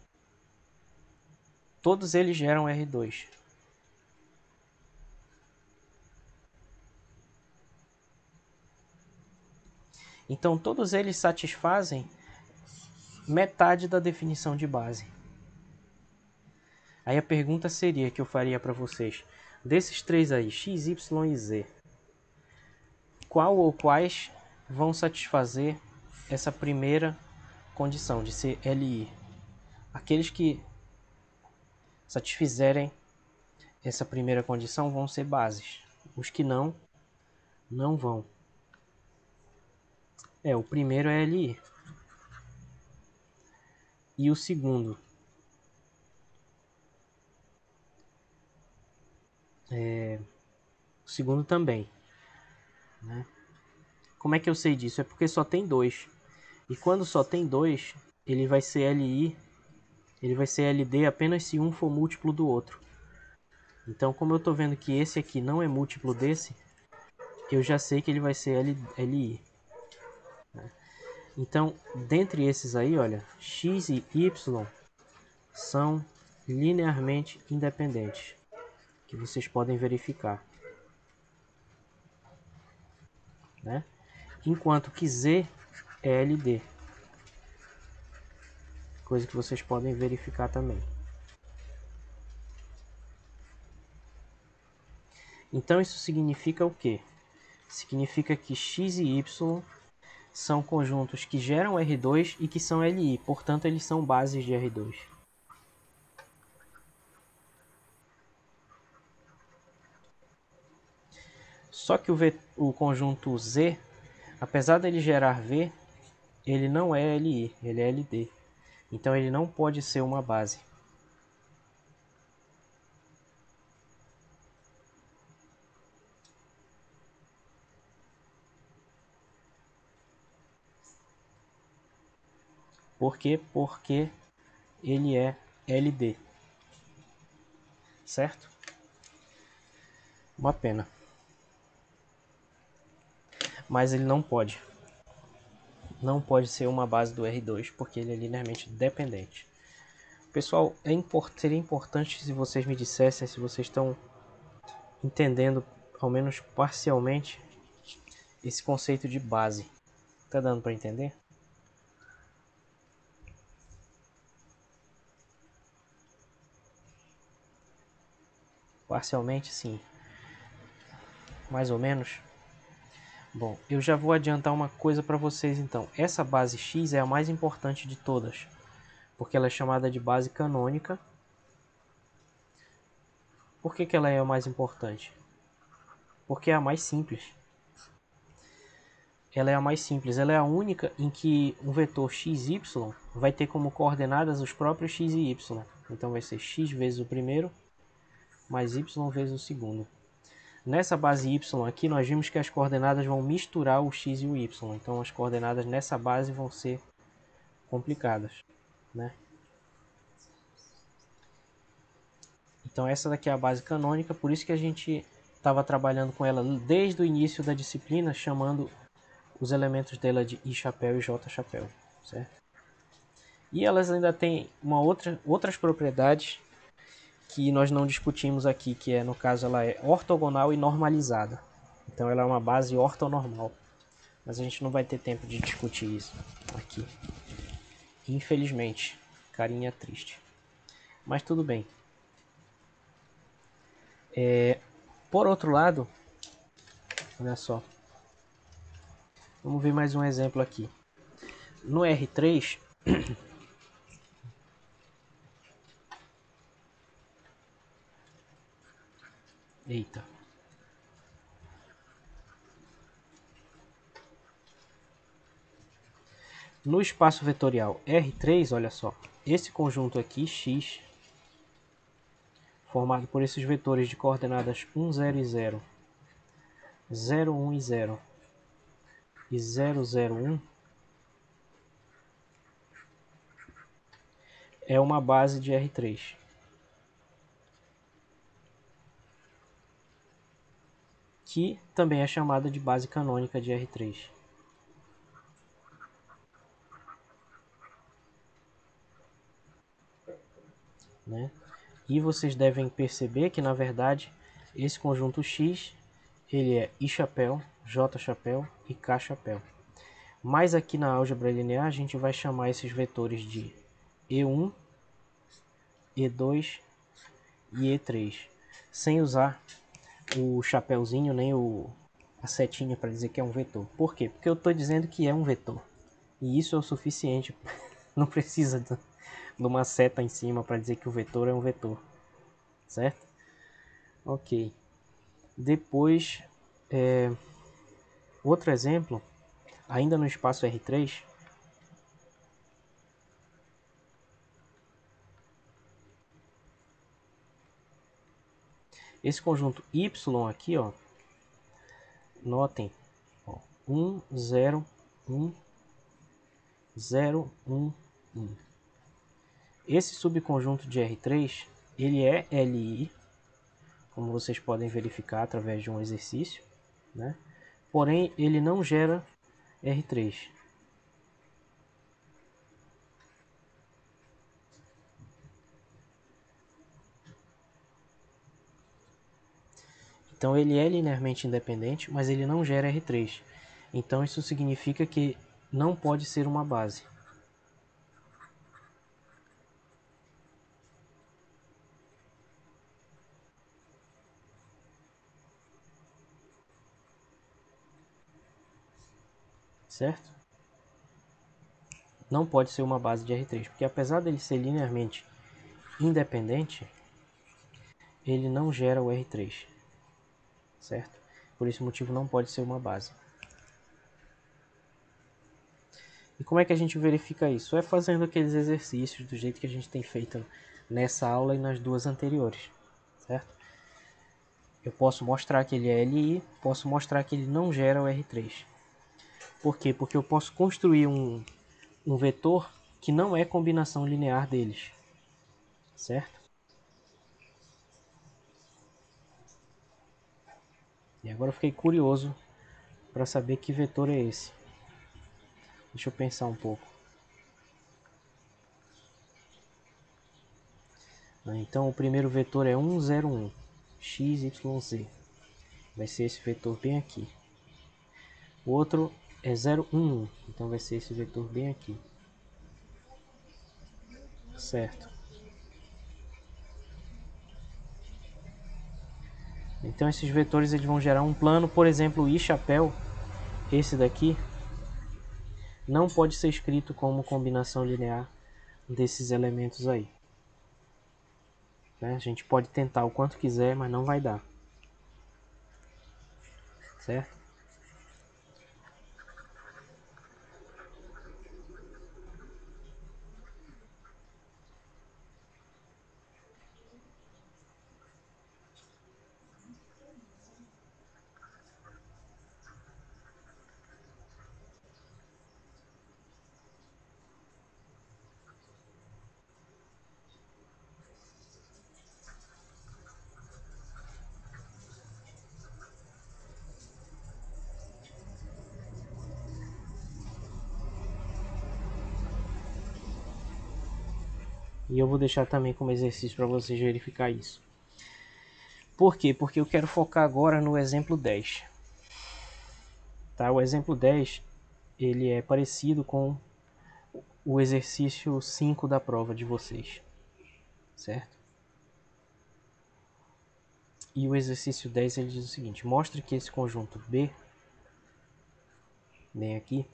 todos eles geram R2. Então todos eles satisfazem metade da definição de base. Aí a pergunta seria que eu faria para vocês: desses três aí, x, y e z, qual ou quais vão satisfazer essa primeira condição de ser LI? Aqueles que satisfizerem essa primeira condição vão ser bases. Os que não vão. O primeiro é LI. E o segundo o segundo também, né? Como é que eu sei disso? É porque só tem dois. E quando só tem dois, ele vai ser LI, ele vai ser LD apenas se um for múltiplo do outro. Então, como eu estou vendo que esse aqui não é múltiplo desse, eu já sei que ele vai ser LI. Então, dentre esses aí, olha, x e y são linearmente independentes, que vocês podem verificar, né? Enquanto que z é LD, coisa que vocês podem verificar também. Então isso significa o quê? Significa que x e y são conjuntos que geram R2 e que são LI, portanto eles são bases de R2. Só que o conjunto Z, apesar dele gerar V, ele não é LI, ele é LD. Então ele não pode ser uma base. Por quê? Porque ele é LD. Certo? Uma pena. Mas ele não pode. Não pode ser uma base do R2, porque ele é linearmente dependente. Pessoal, seria importante se vocês me dissessem se vocês estão entendendo, ao menos parcialmente, esse conceito de base. Tá dando para entender? Parcialmente, sim. Mais ou menos. Bom, eu já vou adiantar uma coisa para vocês então. Essa base X é a mais importante de todas, porque ela é chamada de base canônica. Por que ela é a mais importante? Porque é a mais simples. Ela é a mais simples, ela é a única em que um vetor xy vai ter como coordenadas os próprios x e y. Então vai ser x vezes o primeiro, mais y vezes o segundo. Nessa base y aqui, nós vimos que as coordenadas vão misturar o x e o y. Então as coordenadas nessa base vão ser complicadas, né? Então essa daqui é a base canônica, por isso que a gente estava trabalhando com ela desde o início da disciplina, chamando os elementos dela de I chapéu e J chapéu, certo? E elas ainda têm outras propriedades que nós não discutimos aqui, que é, no caso, ela é ortogonal e normalizada. Então ela é uma base ortonormal. Mas a gente não vai ter tempo de discutir isso aqui. Infelizmente, carinha triste. Mas tudo bem. Por outro lado, olha só. Vamos ver mais um exemplo aqui. No R3, eita. No espaço vetorial R3, olha só, esse conjunto aqui, X, formado por esses vetores de coordenadas 1, 0 e 0, 0, 1 e 0 e 0, 0, 1, é uma base de R3. Que também é chamada de base canônica de R3. né? E vocês devem perceber que, na verdade, esse conjunto X, ele é I chapéu, J chapéu e K chapéu. Mas aqui na álgebra linear, a gente vai chamar esses vetores de E1, E2 e E3, sem usar o chapéuzinho nem a setinha para dizer que é um vetor. Por quê? Porque eu estou dizendo que é um vetor. E isso é o suficiente. Não precisa de uma seta em cima para dizer que o vetor é um vetor. Certo? Ok. Depois, outro exemplo, ainda no espaço R3, esse conjunto Y aqui, ó, notem, ó, 1, 0, 1, 0, 1, 1. Esse subconjunto de R3, ele é LI, como vocês podem verificar através de um exercício, né? Porém, ele não gera R3. Então ele é linearmente independente, mas ele não gera R3. Então isso significa que não pode ser uma base. Certo? Não pode ser uma base de R3, porque apesar dele ser linearmente independente, ele não gera o R3. Certo? Por esse motivo não pode ser uma base. E como é que a gente verifica isso? É fazendo aqueles exercícios do jeito que a gente tem feito nessa aula e nas duas anteriores, certo? Eu posso mostrar que ele é LI, posso mostrar que ele não gera o R3. Por quê? Porque eu posso construir um vetor que não é combinação linear deles, certo? E agora eu fiquei curioso para saber que vetor é esse. Deixa eu pensar um pouco. Então o primeiro vetor é 1, 0, 1, x, y, z. Vai ser esse vetor bem aqui. O outro é 0, 1, 1. Então vai ser esse vetor bem aqui. Certo. Então esses vetores eles vão gerar um plano, por exemplo, o I chapéu, esse daqui, não pode ser escrito como combinação linear desses elementos aí. Né? A gente pode tentar o quanto quiser, mas não vai dar. Certo? E eu vou deixar também como exercício para vocês verificar isso. Por quê? Porque eu quero focar agora no exemplo 10. Tá? O exemplo 10 ele é parecido com o exercício 5 da prova de vocês. Certo? E o exercício 10 ele diz o seguinte: mostre que esse conjunto B, bem aqui,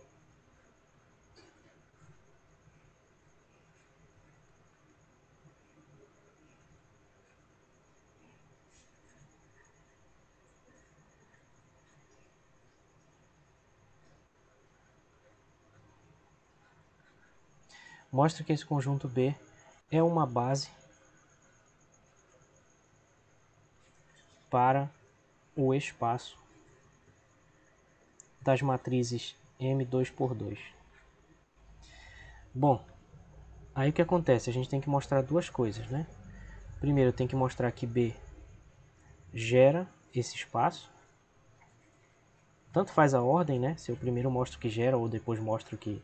mostra que esse conjunto B é uma base para o espaço das matrizes M2 por 2. Bom, aí o que acontece? A gente tem que mostrar duas coisas, né? Primeiro, tem que mostrar que B gera esse espaço. Tanto faz a ordem, né? Se eu primeiro mostro que gera ou depois mostro que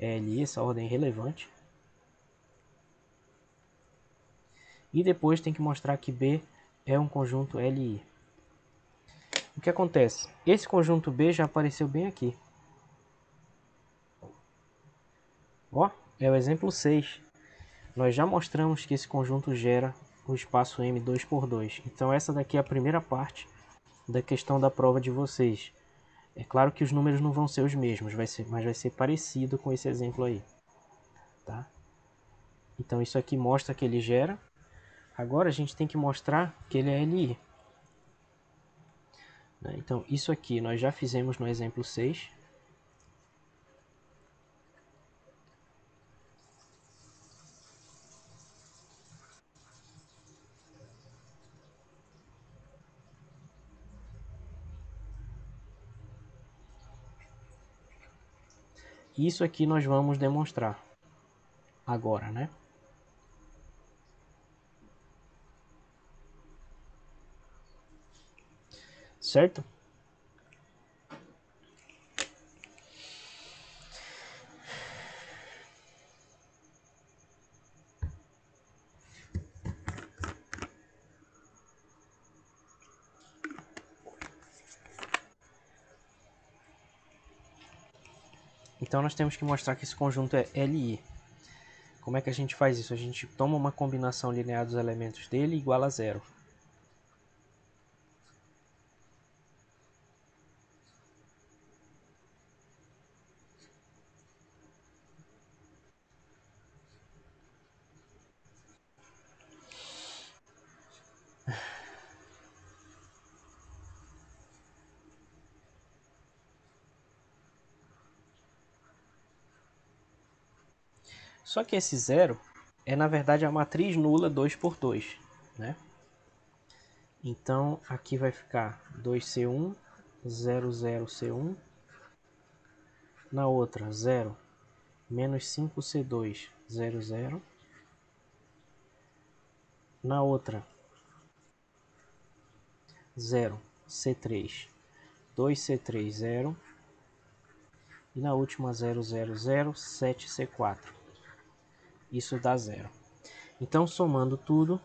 é LI, essa ordem é irrelevante. E depois tem que mostrar que B é um conjunto LI. O que acontece? Esse conjunto B já apareceu bem aqui. Ó, é o exemplo 6. Nós já mostramos que esse conjunto gera o espaço M 2 por 2. Então essa daqui é a primeira parte da questão da prova de vocês. É claro que os números não vão ser os mesmos, mas vai ser parecido com esse exemplo aí. Tá? Então isso aqui mostra que ele gera. Agora a gente tem que mostrar que ele é LI. Então isso aqui nós já fizemos no exemplo 6. Isso aqui nós vamos demonstrar agora, né? Certo? Então nós temos que mostrar que esse conjunto é LI. Como é que a gente faz isso? A gente toma uma combinação linear dos elementos dele igual a zero. Só que esse zero é na verdade a matriz nula 2 por 2, né? Então aqui vai ficar 2C1, 00C1. Na outra 0, menos 5C2, 00. Na outra 0, C3, 2C3, 0. E na última 0, 0, 0, 7C4. Isso dá 0. Então somando tudo,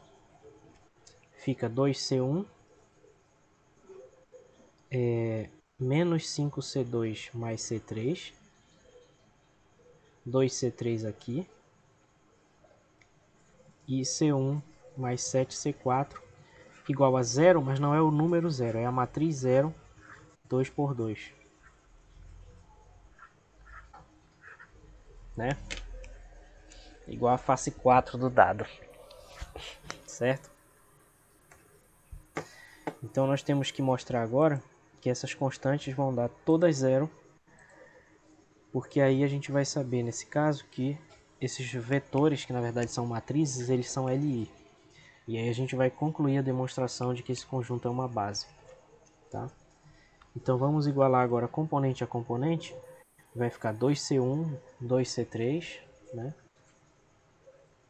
fica 2C1 menos 5C2 mais C3, 2C3 aqui, e C1 mais 7C4 igual a 0, mas não é o número 0, é a matriz 0, 2 por 2. Né? Igual a face 4 do dado. Certo? Então nós temos que mostrar agora que essas constantes vão dar todas zero, porque aí a gente vai saber nesse caso que esses vetores, que na verdade são matrizes, eles são LI. E aí a gente vai concluir a demonstração de que esse conjunto é uma base. Tá? Então vamos igualar agora componente a componente. Vai ficar 2C1, 2C3, né?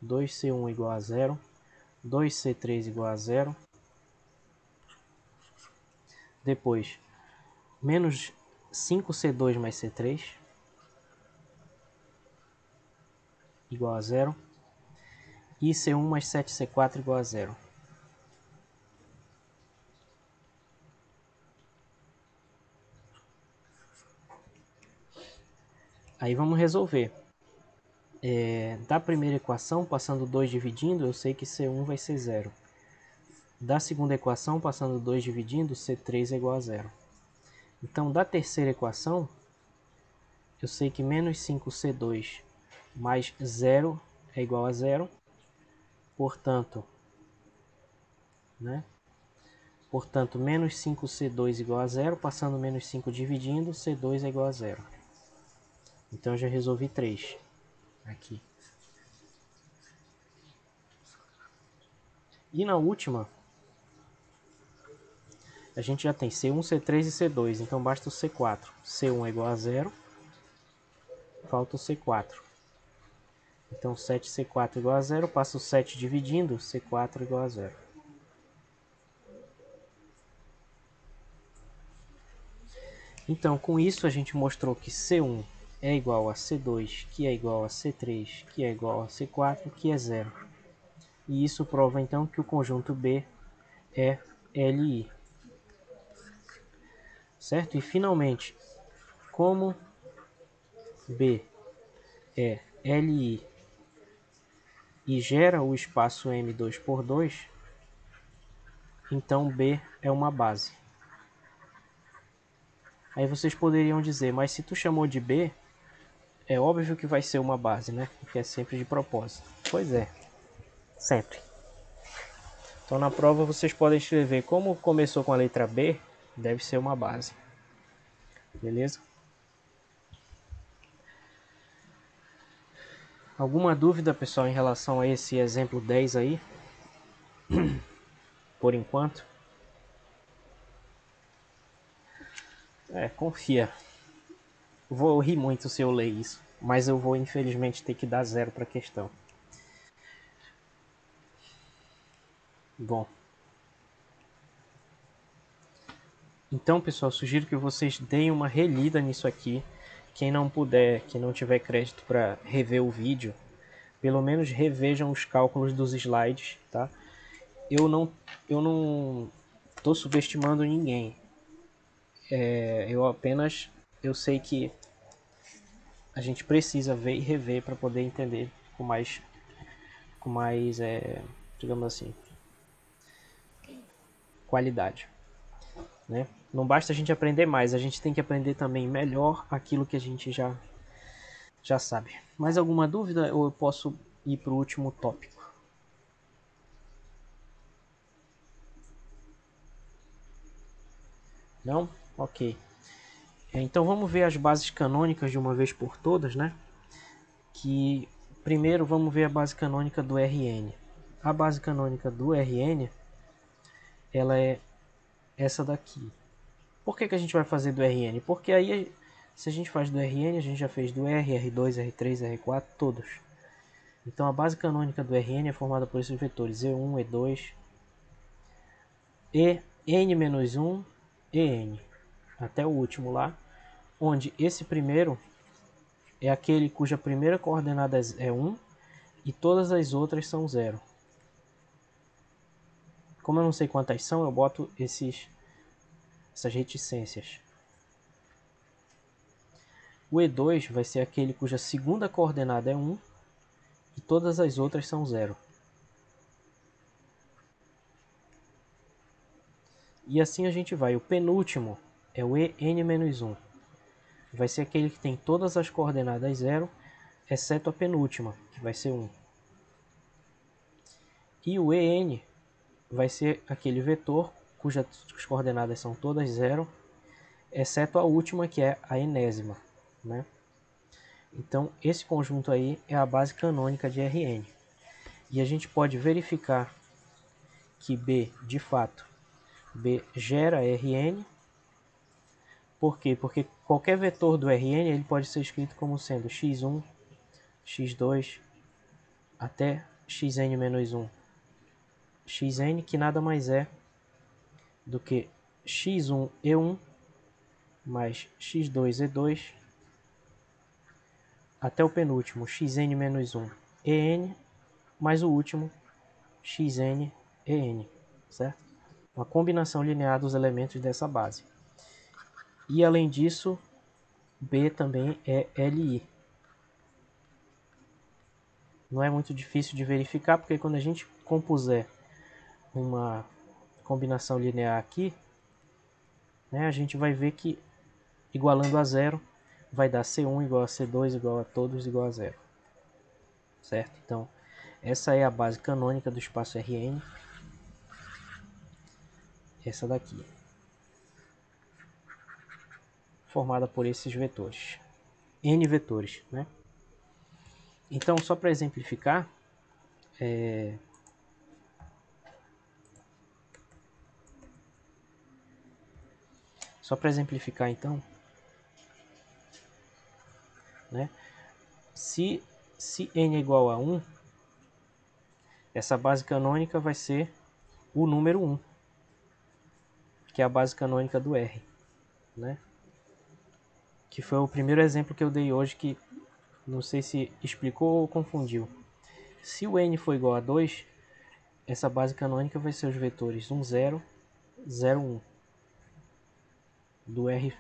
2C1 igual a 0, 2C3 igual a 0. Depois, menos 5C2 mais C3 igual a 0. E C1 mais 7C4 igual a 0. Aí vamos resolver. Da primeira equação, passando 2 dividindo, eu sei que C1 vai ser 0. Da segunda equação, passando 2 dividindo, C3 é igual a 0. Então, da terceira equação, eu sei que menos 5C2 mais 0 é igual a 0. Portanto, menos 5C2 igual a 0. Passando menos 5 dividindo, C2 é igual a 0. Então, eu já resolvi 3 aqui. E na última, a gente já tem C1, C3 e C2, então basta o C4. C1 é igual a 0, falta o C4. Então 7C4 igual a 0, passa o 7 dividindo, C4 igual a 0. Então com isso a gente mostrou que C1 é igual a C2, que é igual a C3, que é igual a C4, que é 0. E isso prova então que o conjunto B é LI. Certo? E finalmente, como B é LI e gera o espaço M2 por 2, então B é uma base. Aí vocês poderiam dizer, mas se tu chamou de B, é óbvio que vai ser uma base, né? Porque é sempre de propósito. Pois é, sempre. Então na prova vocês podem escrever como começou com a letra B, deve ser uma base. Beleza? Alguma dúvida, pessoal, em relação a esse exemplo 10 aí? Por enquanto? Confia. Vou rir muito se eu ler isso, mas eu vou infelizmente ter que dar 0 para a questão. Bom. Então, pessoal, sugiro que vocês deem uma relida nisso aqui. Quem não puder, quem não tiver crédito para rever o vídeo, pelo menos revejam os cálculos dos slides, tá? Eu não tô subestimando ninguém. Eu sei que a gente precisa ver e rever para poder entender com mais, digamos assim, qualidade, né? Não basta a gente aprender mais, a gente tem que aprender também melhor aquilo que a gente já sabe. Mais alguma dúvida ou eu posso ir para o último tópico? Não? Ok. Então vamos ver as bases canônicas de uma vez por todas, né? Que primeiro vamos ver a base canônica do Rn. A base canônica do Rn, ela é essa daqui. Por que a gente vai fazer do Rn? Porque aí, se a gente faz do Rn, a gente já fez do R, R2, R3, R4, todos. Então a base canônica do Rn é formada por esses vetores E1, E2, e n-1, en, até o último lá, onde esse primeiro é aquele cuja primeira coordenada é 1 e todas as outras são 0. Como eu não sei quantas são, eu boto essas reticências. O E2 vai ser aquele cuja segunda coordenada é 1 e todas as outras são 0. E assim a gente vai. O penúltimo é o En-1. Vai ser aquele que tem todas as coordenadas 0, exceto a penúltima, que vai ser 1. E o En vai ser aquele vetor cujas coordenadas são todas 0, exceto a última, que é a enésima, né? Então, esse conjunto aí é a base canônica de Rn. E a gente pode verificar que B, de fato, B gera Rn. Por quê? Porque qualquer vetor do Rn ele pode ser escrito como sendo x1, x2, até xn-1. Xn que nada mais é do que x1e1 mais x2e2 até o penúltimo xn-1 en mais o último xn en, certo? Uma combinação linear dos elementos dessa base. E além disso, B também é Li. Não é muito difícil de verificar, porque quando a gente compuser uma combinação linear aqui, né, a gente vai ver que igualando a zero vai dar C1 igual a C2 igual a todos igual a zero. Certo? Então, essa é a base canônica do espaço Rn. Essa daqui. Formada por esses vetores. N vetores, né? Então, só para exemplificar, então, né? Se n é igual a 1, essa base canônica vai ser o número 1, que é a base canônica do R, né? Que foi o primeiro exemplo que eu dei hoje, que não sei se explicou ou confundiu. Se o n for igual a 2, essa base canônica vai ser os vetores 1, 0, 0, 1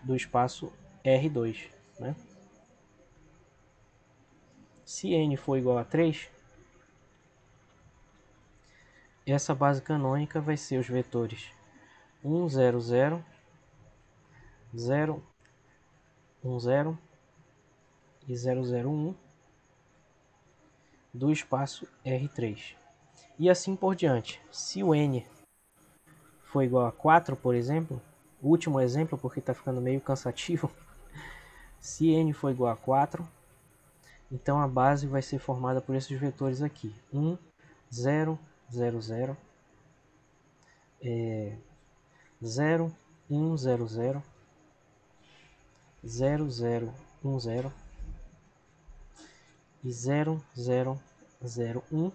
do espaço R2, né? Se n for igual a 3, essa base canônica vai ser os vetores 1, 0, 0, 0, 1, 0 e 0, 0, 1 do espaço R3. E assim por diante. Se o n for igual a 4, por exemplo, último exemplo porque está ficando meio cansativo, se n for igual a 4, então a base vai ser formada por esses vetores aqui, 1, 0, 0, 0, 0, 1, 0, 0, 0, 0, 1, 0 e 0, 0, 0, 1,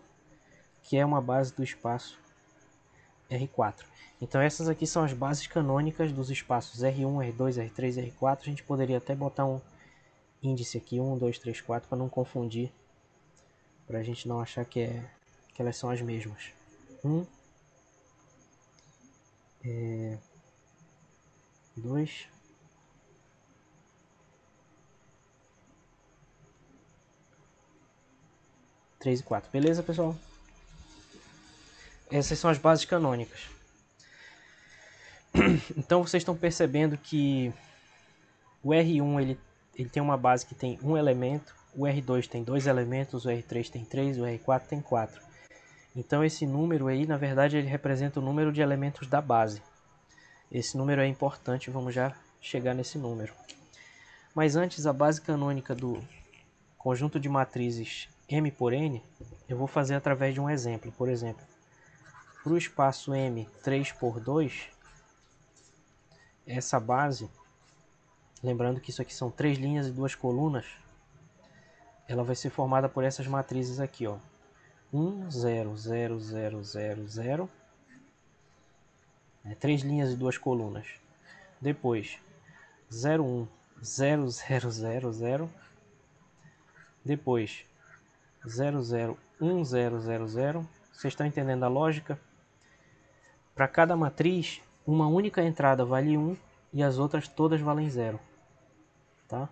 que é uma base do espaço R4. Então essas aqui são as bases canônicas dos espaços R1, R2, R3, R4. A gente poderia até botar um índice aqui, 1, 2, 3, 4, para não confundir, para a gente não achar que elas são as mesmas. 1, 2, 3 e 4. Beleza, pessoal? Essas são as bases canônicas. Então vocês estão percebendo que o R1 ele tem uma base que tem um elemento, o R2 tem 2 elementos, o R3 tem 3, o R4 tem 4. Então esse número aí, na verdade, ele representa o número de elementos da base. Esse número é importante, vamos já chegar nesse número. Mas antes, a base canônica do conjunto de matrizes M por N, eu vou fazer através de um exemplo. Por exemplo, para o espaço M 3 por 2, essa base, lembrando que isso aqui são 3 linhas e 2 colunas, ela vai ser formada por essas matrizes aqui, ó. 1, 0, 0, 0, 0, 0. 3 linhas e 2 colunas. Depois, 0, 1, 0, 0, 0, 0. Depois, 0, 0, 1, 0, 0, 0. Vocês estão entendendo a lógica? Para cada matriz, uma única entrada vale 1 e as outras todas valem 0. Tá?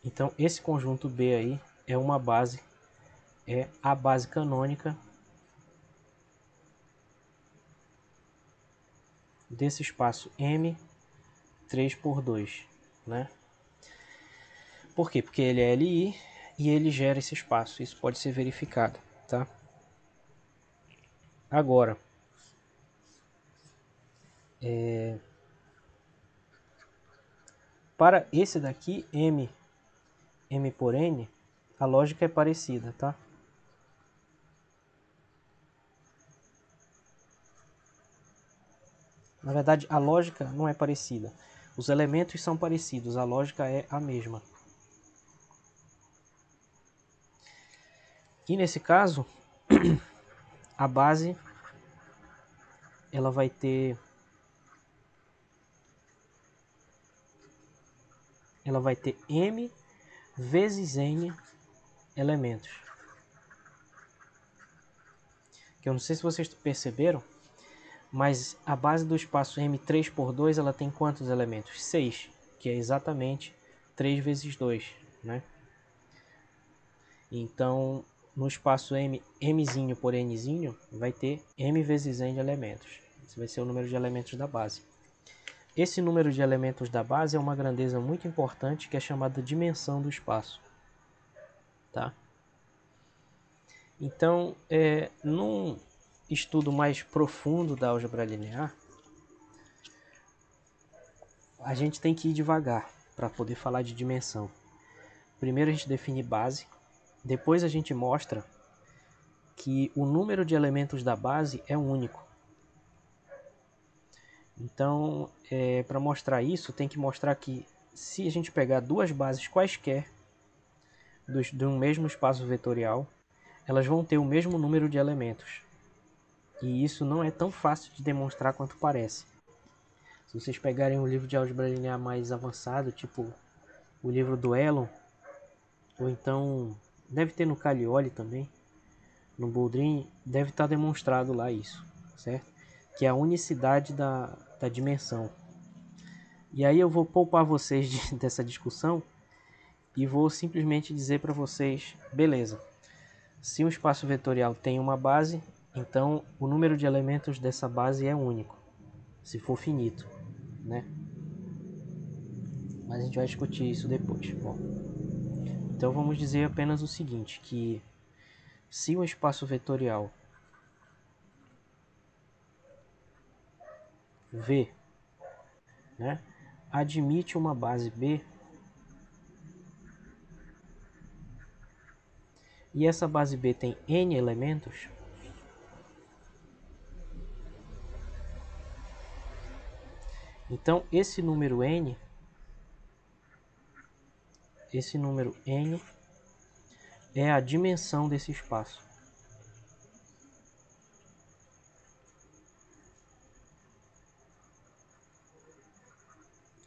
Então, esse conjunto B aí é uma base, é a base canônica desse espaço M 3 por 2, né? Por quê? Porque ele é LI e ele gera esse espaço. Isso pode ser verificado, tá? Agora, para esse daqui, M por N, a lógica é parecida, tá? Na verdade, a lógica não é parecida. Os elementos são parecidos, a lógica é a mesma. E nesse caso, a base ela vai ter M vezes N elementos. Que eu não sei se vocês perceberam, mas a base do espaço M3 por 2 ela tem quantos elementos? 6, que é exatamente 3 vezes 2, né? Então, no espaço M, Mzinho por Nzinho, vai ter M vezes N elementos. Esse vai ser o número de elementos da base. Esse número de elementos da base é uma grandeza muito importante que é chamada dimensão do espaço. Tá? Então, num estudo mais profundo da álgebra linear, a gente tem que ir devagar para poder falar de dimensão. Primeiro a gente define base, depois a gente mostra que o número de elementos da base é único. Então, para mostrar isso, tem que mostrar que se a gente pegar duas bases quaisquer de um mesmo espaço vetorial, elas vão ter o mesmo número de elementos. E isso não é tão fácil de demonstrar quanto parece. Se vocês pegarem um livro de álgebra linear mais avançado, tipo o livro do Elon, ou então deve ter no Caglioli também, no Boldrin, deve estar demonstrado lá isso, certo? Que é a unicidade da dimensão. E aí eu vou poupar vocês dessa discussão e vou simplesmente dizer para vocês, beleza, se um espaço vetorial tem uma base, então o número de elementos dessa base é único, se for finito, né? Mas a gente vai discutir isso depois. Bom, então vamos dizer apenas o seguinte, que se um espaço vetorial V, né, admite uma base B, e essa base B tem n elementos, então esse número n é a dimensão desse espaço.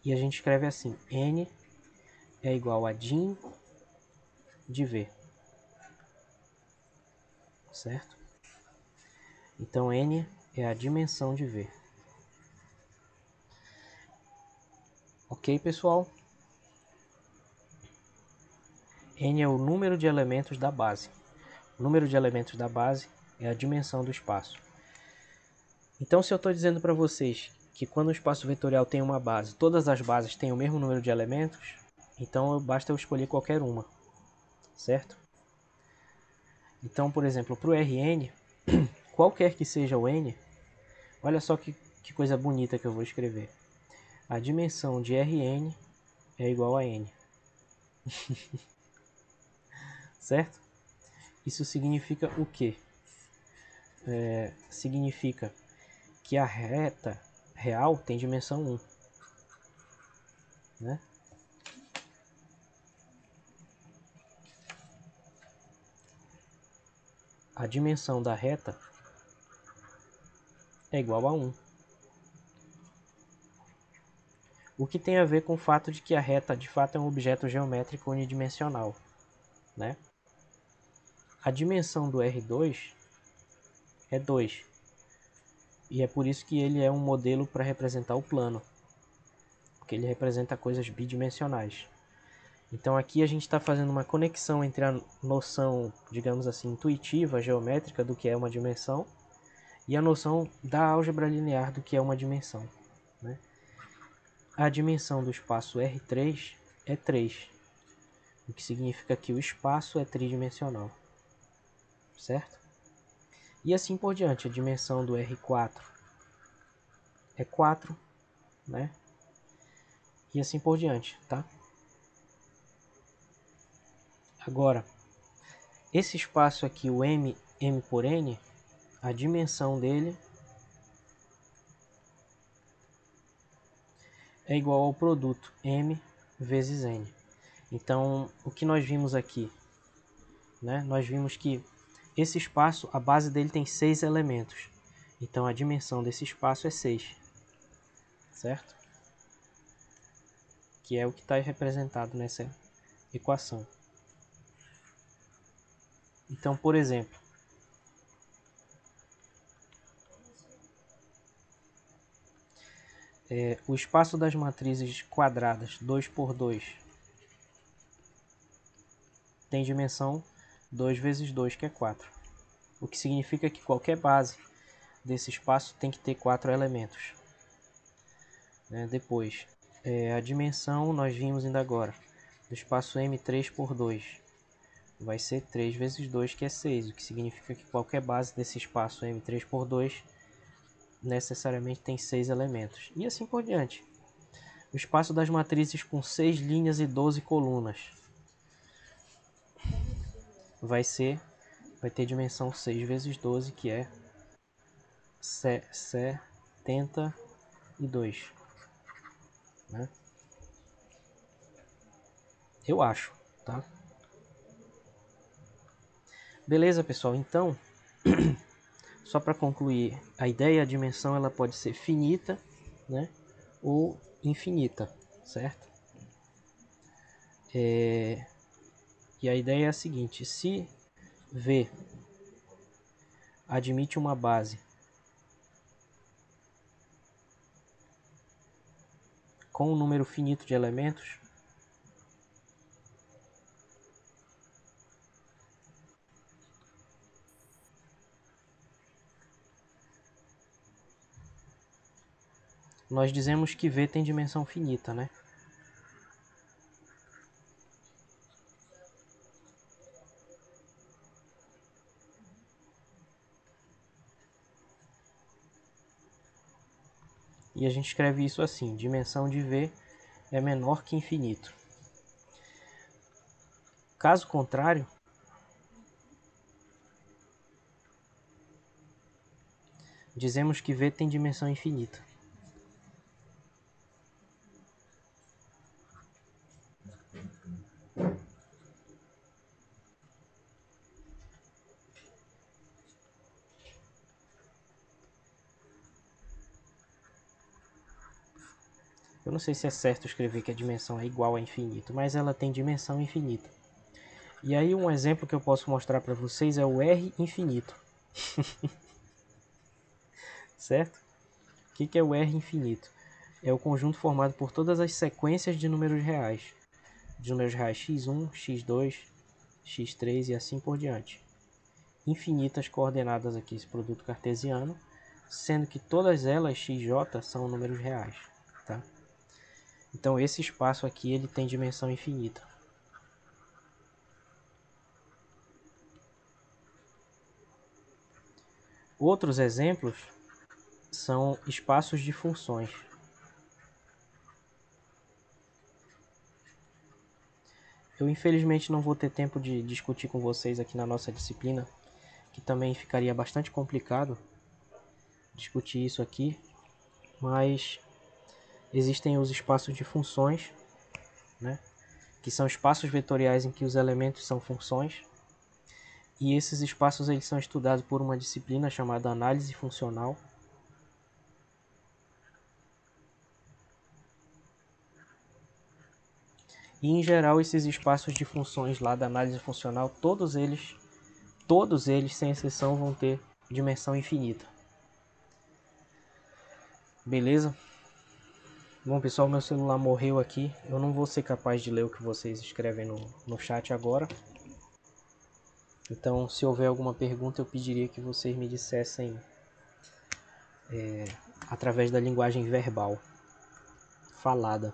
E a gente escreve assim, n é igual a dim de V, certo? Então n é a dimensão de V. Ok, pessoal? N é o número de elementos da base. O número de elementos da base é a dimensão do espaço. Então, se eu estou dizendo para vocês que quando o espaço vetorial tem uma base, todas as bases têm o mesmo número de elementos, então basta eu escolher qualquer uma, certo? Então, por exemplo, para o Rn, qualquer que seja o n, olha só que coisa bonita que eu vou escrever. A dimensão de Rn é igual a n. Certo? Isso significa o quê? Significa que a reta real tem dimensão 1. Né? A dimensão da reta é igual a 1. O que tem a ver com o fato de que a reta de fato é um objeto geométrico unidimensional. Né? A dimensão do R2 é 2. E é por isso que ele é um modelo para representar o plano. Porque ele representa coisas bidimensionais. Então aqui a gente está fazendo uma conexão entre a noção, digamos assim, intuitiva, geométrica do que é uma dimensão e a noção da álgebra linear do que é uma dimensão. Né? A dimensão do espaço R3 é 3, o que significa que o espaço é tridimensional. Certo? E assim por diante, a dimensão do R4 é 4, né? E assim por diante, tá? Agora, esse espaço aqui, o M por N, a dimensão dele é igual ao produto M vezes N. Então, o que nós vimos aqui? Né? Nós vimos que esse espaço, a base dele tem 6 elementos. Então, a dimensão desse espaço é 6. Certo? Que é o que está representado nessa equação. Então, por exemplo, o espaço das matrizes quadradas 2 por 2 tem dimensão 2 vezes 2, que é 4. O que significa que qualquer base desse espaço tem que ter 4 elementos. Depois, a dimensão, nós vimos ainda agora, do espaço M3 por 2 vai ser 3 vezes 2, que é 6, o que significa que qualquer base desse espaço M3 por 2 necessariamente tem 6 elementos. E assim por diante. O espaço das matrizes com 6 linhas e 12 colunas vai ter dimensão 6 vezes 12, que é 72. Né? Eu acho, tá? Beleza, pessoal? Então, só para concluir, a ideia, a dimensão, ela pode ser finita, né, ou infinita, certo? E a ideia é a seguinte: se V admite uma base com um número finito de elementos, nós dizemos que V tem dimensão finita, né? E a gente escreve isso assim: dimensão de V é menor que infinito. Caso contrário, dizemos que V tem dimensão infinita. Eu não sei se é certo escrever que a dimensão é igual a infinito, mas ela tem dimensão infinita. E aí um exemplo que eu posso mostrar para vocês é o R infinito. Certo? O que é o R infinito? É o conjunto formado por todas as sequências de números reais. De números reais x1, x2, x3 e assim por diante. Infinitas coordenadas aqui, esse produto cartesiano, sendo que todas elas, xj, são números reais. Tá? Então esse espaço aqui ele tem dimensão infinita. Outros exemplos são espaços de funções. Eu infelizmente não vou ter tempo de discutir com vocês aqui na nossa disciplina, que também ficaria bastante complicado discutir isso aqui, mas existem os espaços de funções, né, que são espaços vetoriais em que os elementos são funções, e esses espaços eles são estudados por uma disciplina chamada análise funcional. E em geral esses espaços de funções lá da análise funcional, todos eles sem exceção vão ter dimensão infinita. Beleza? Bom pessoal, meu celular morreu aqui, eu não vou ser capaz de ler o que vocês escrevem no chat agora. Então se houver alguma pergunta eu pediria que vocês me dissessem através da linguagem verbal, falada.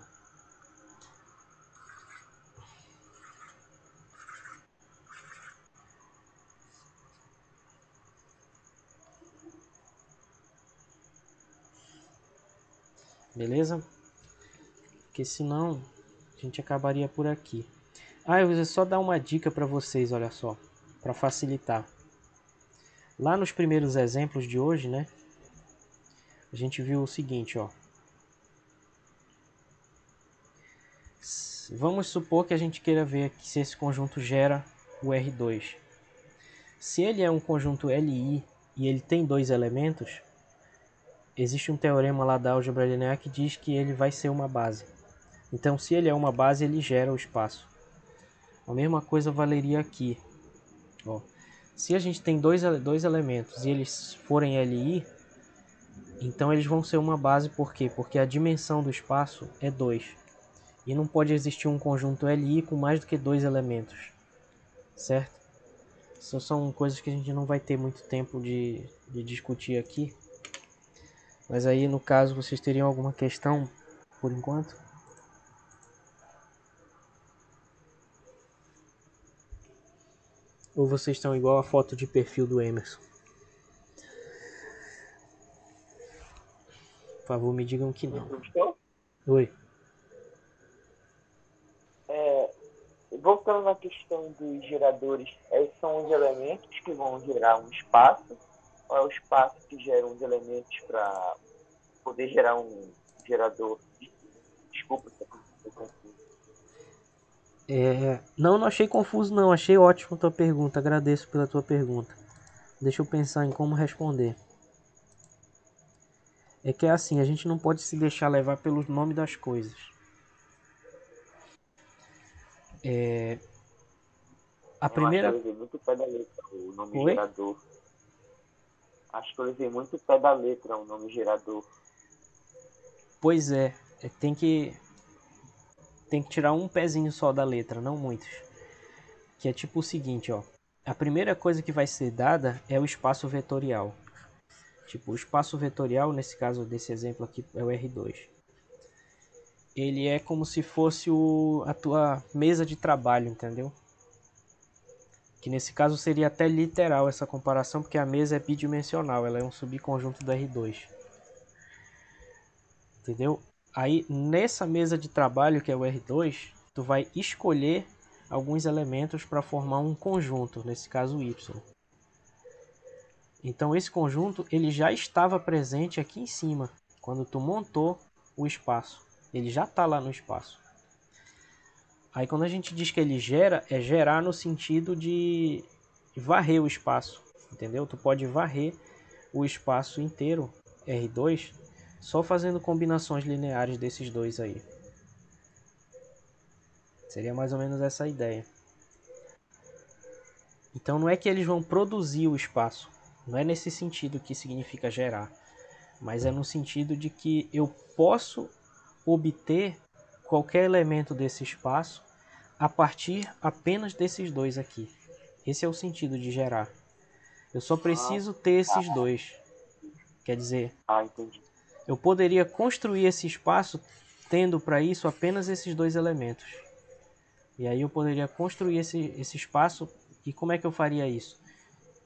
Beleza? Porque senão a gente acabaria por aqui. Eu vou só dar uma dica para vocês, olha só, para facilitar. Lá nos primeiros exemplos de hoje, né, a gente viu o seguinte, ó. Vamos supor que a gente queira ver aqui se esse conjunto gera o R2. Se ele é um conjunto LI e ele tem dois elementos, existe um teorema lá da álgebra linear que diz que ele vai ser uma base. Então, se ele é uma base, ele gera o espaço. A mesma coisa valeria aqui. Ó. Se a gente tem dois elementos e eles forem LI, então eles vão ser uma base, por quê? Porque a dimensão do espaço é 2. E não pode existir um conjunto LI com mais do que dois elementos. Certo? Isso são coisas que a gente não vai ter muito tempo de discutir aqui. Mas aí, no caso, vocês teriam alguma questão por enquanto? Ou vocês estão igual a foto de perfil do Emerson? Por favor, me digam que não. Oi. Voltando na questão dos geradores, são os elementos que vão gerar um espaço, ou é o espaço que gera os elementos para poder gerar um gerador? Desculpa se eu confuso. Não achei confuso não, achei ótimo a tua pergunta, agradeço pela tua pergunta. Deixa eu pensar em como responder. É que é assim, a gente não pode se deixar levar pelo nome das coisas. A Eu acho que eu primeira... levei muito pé da letra o nome Oi? gerador. Acho que eu levei muito pé da letra o nome gerador. Pois é, tem que tirar um pezinho só da letra, não muitos. Que é tipo o seguinte, ó. A primeira coisa que vai ser dada é o espaço vetorial. Tipo, o espaço vetorial, nesse caso desse exemplo aqui, é o R2. Ele é como se fosse a tua mesa de trabalho, entendeu? Que nesse caso seria até literal essa comparação, porque a mesa é bidimensional, ela é um subconjunto do R2. Entendeu? Aí nessa mesa de trabalho, que é o R2, tu vai escolher alguns elementos para formar um conjunto, nesse caso Y. Então esse conjunto ele já estava presente aqui em cima, quando tu montou o espaço. Ele já está lá no espaço. Aí quando a gente diz que ele gera, é gerar no sentido de varrer o espaço, entendeu? Tu pode varrer o espaço inteiro, R2, só fazendo combinações lineares desses dois aí. Seria mais ou menos essa a ideia. Então não é que eles vão produzir o espaço, não é nesse sentido que significa gerar, mas é no sentido de que eu posso obter qualquer elemento desse espaço a partir apenas desses dois aqui. Esse é o sentido de gerar. Eu só Ah, preciso ter esses dois. Quer dizer, entendi. eu poderia construir esse espaço tendo para isso apenas esses dois elementos. E aí eu poderia construir esse espaço. E como é que eu faria isso?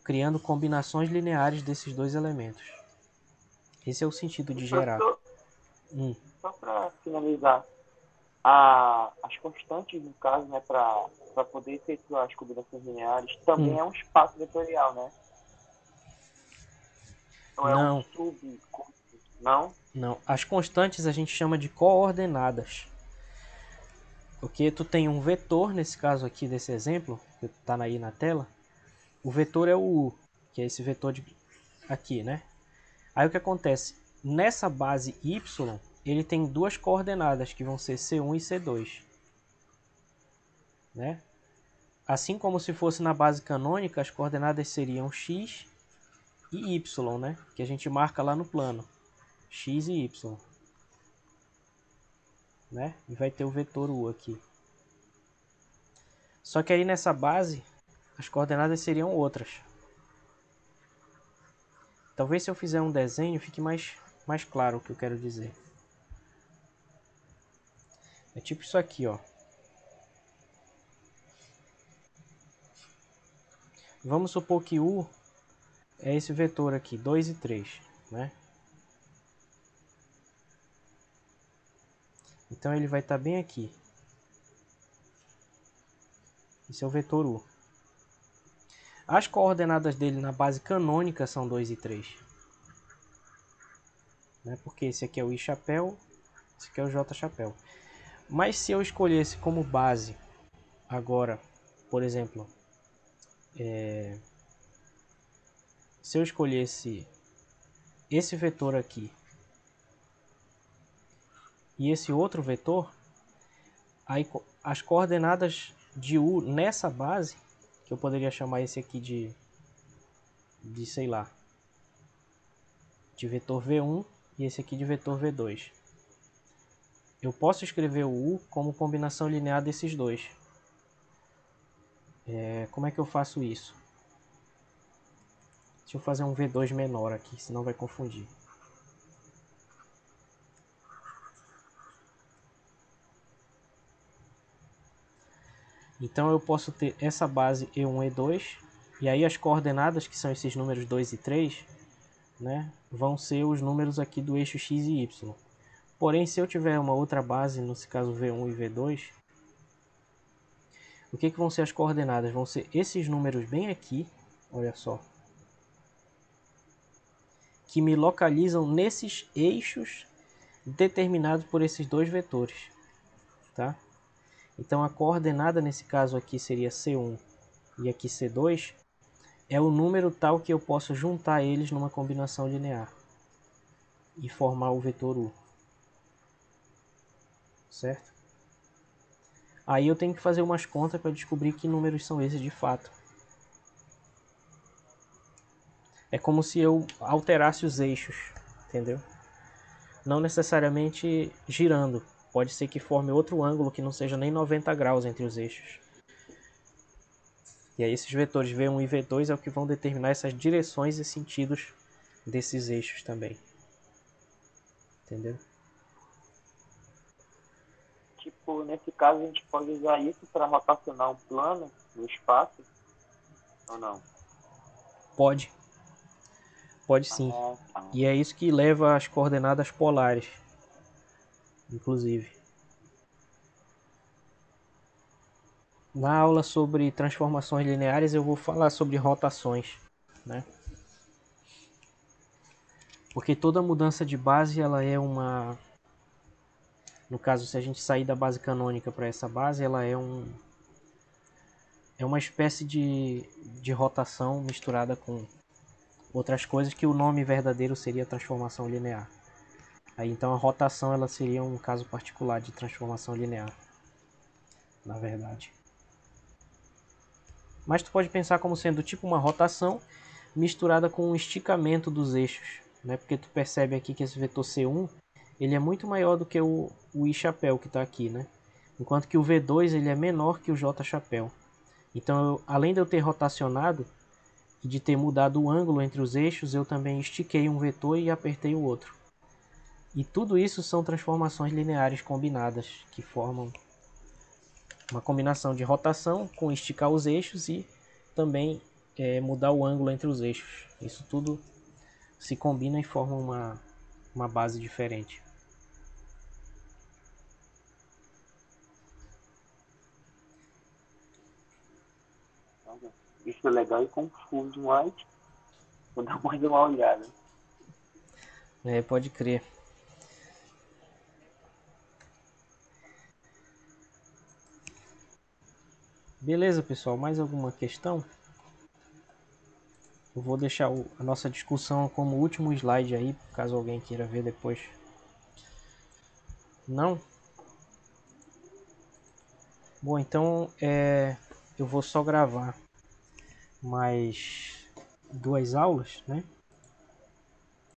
Criando combinações lineares desses dois elementos. Esse é o sentido E de gerar. professor, Hum. só para finalizar, as constantes, no caso, né, para poder efetuar as combinações lineares, também Hum. é um espaço vetorial, né? Não é um Não, sub, não? não. As constantes a gente chama de coordenadas. Porque tu tem um vetor, nesse caso aqui desse exemplo, que está aí na tela. O vetor é o U, que é esse vetor aqui, né? Aí o que acontece? Nessa base Y, ele tem duas coordenadas, que vão ser C1 e C2. Né? Assim como se fosse na base canônica, as coordenadas seriam X e Y, né? Que a gente marca lá no plano. X e Y. Né? E vai ter o vetor U aqui. Só que aí nessa base, as coordenadas seriam outras. Talvez se eu fizer um desenho fique mais claro o que eu quero dizer. É tipo isso aqui, ó. Vamos supor que U é esse vetor aqui, 2 e 3, né? Então ele vai estar bem aqui. Esse é o vetor U. As coordenadas dele na base canônica são 2 e 3. Né? Porque esse aqui é o I chapéu, esse aqui é o J chapéu. Mas se eu escolhesse como base agora, por exemplo, se eu escolhesse esse vetor aqui e esse outro vetor, aí as coordenadas de U nessa base, que eu poderia chamar esse aqui de sei lá, de vetor V1 e esse aqui de vetor V2. Eu posso escrever o U como combinação linear desses dois. Como é que eu faço isso? Deixa eu fazer um V2 menor aqui, senão vai confundir. Então eu posso ter essa base E1, E2, e aí as coordenadas, que são esses números 2 e 3, né, vão ser os números aqui do eixo X e Y. Porém, se eu tiver uma outra base, nesse caso V1 e V2, o que vão ser as coordenadas? Vão ser esses números bem aqui, olha só, que me localizam nesses eixos determinados por esses dois vetores. Tá? Então a coordenada nesse caso aqui seria C1 e aqui C2, é o número tal que eu posso juntar eles numa combinação linear e formar o vetor U, certo? Aí eu tenho que fazer umas contas para descobrir que números são esses de fato. É como se eu alterasse os eixos, entendeu? Não necessariamente girando. Pode ser que forme outro ângulo que não seja nem 90 graus entre os eixos. E aí esses vetores V1 e V2 é o que vão determinar essas direções e sentidos desses eixos também. Entendeu? Tipo, nesse caso a gente pode usar isso para rotacionar um plano no espaço ou não? Pode. Pode sim. Tá. E é isso que leva às coordenadas polares, inclusive. Na aula sobre transformações lineares eu vou falar sobre rotações, né? Porque toda mudança de base ela é uma... No caso, se a gente sair da base canônica para essa base, ela é uma espécie de rotação misturada com outras coisas que o nome verdadeiro seria transformação linear. Aí então a rotação ela seria um caso particular de transformação linear, na verdade. Mas tu pode pensar como sendo tipo uma rotação misturada com um esticamento dos eixos, né? Porque tu percebe aqui que esse vetor C1 ele é muito maior do que o I chapéu que está aqui, né? Enquanto que o V2 ele é menor que o J chapéu. Então, além de eu ter rotacionado e de ter mudado o ângulo entre os eixos, eu também estiquei um vetor e apertei o outro. E tudo isso são transformações lineares combinadas, que formam uma combinação de rotação com esticar os eixos e também mudar o ângulo entre os eixos. Isso tudo se combina e forma uma base diferente. Isso é legal e confuso, mas vou dar mais uma olhada. Pode crer. Beleza, pessoal. Mais alguma questão? Eu vou deixar a nossa discussão como último slide aí, caso alguém queira ver depois. Não? Bom, então eu vou só gravar mais 2 aulas, né?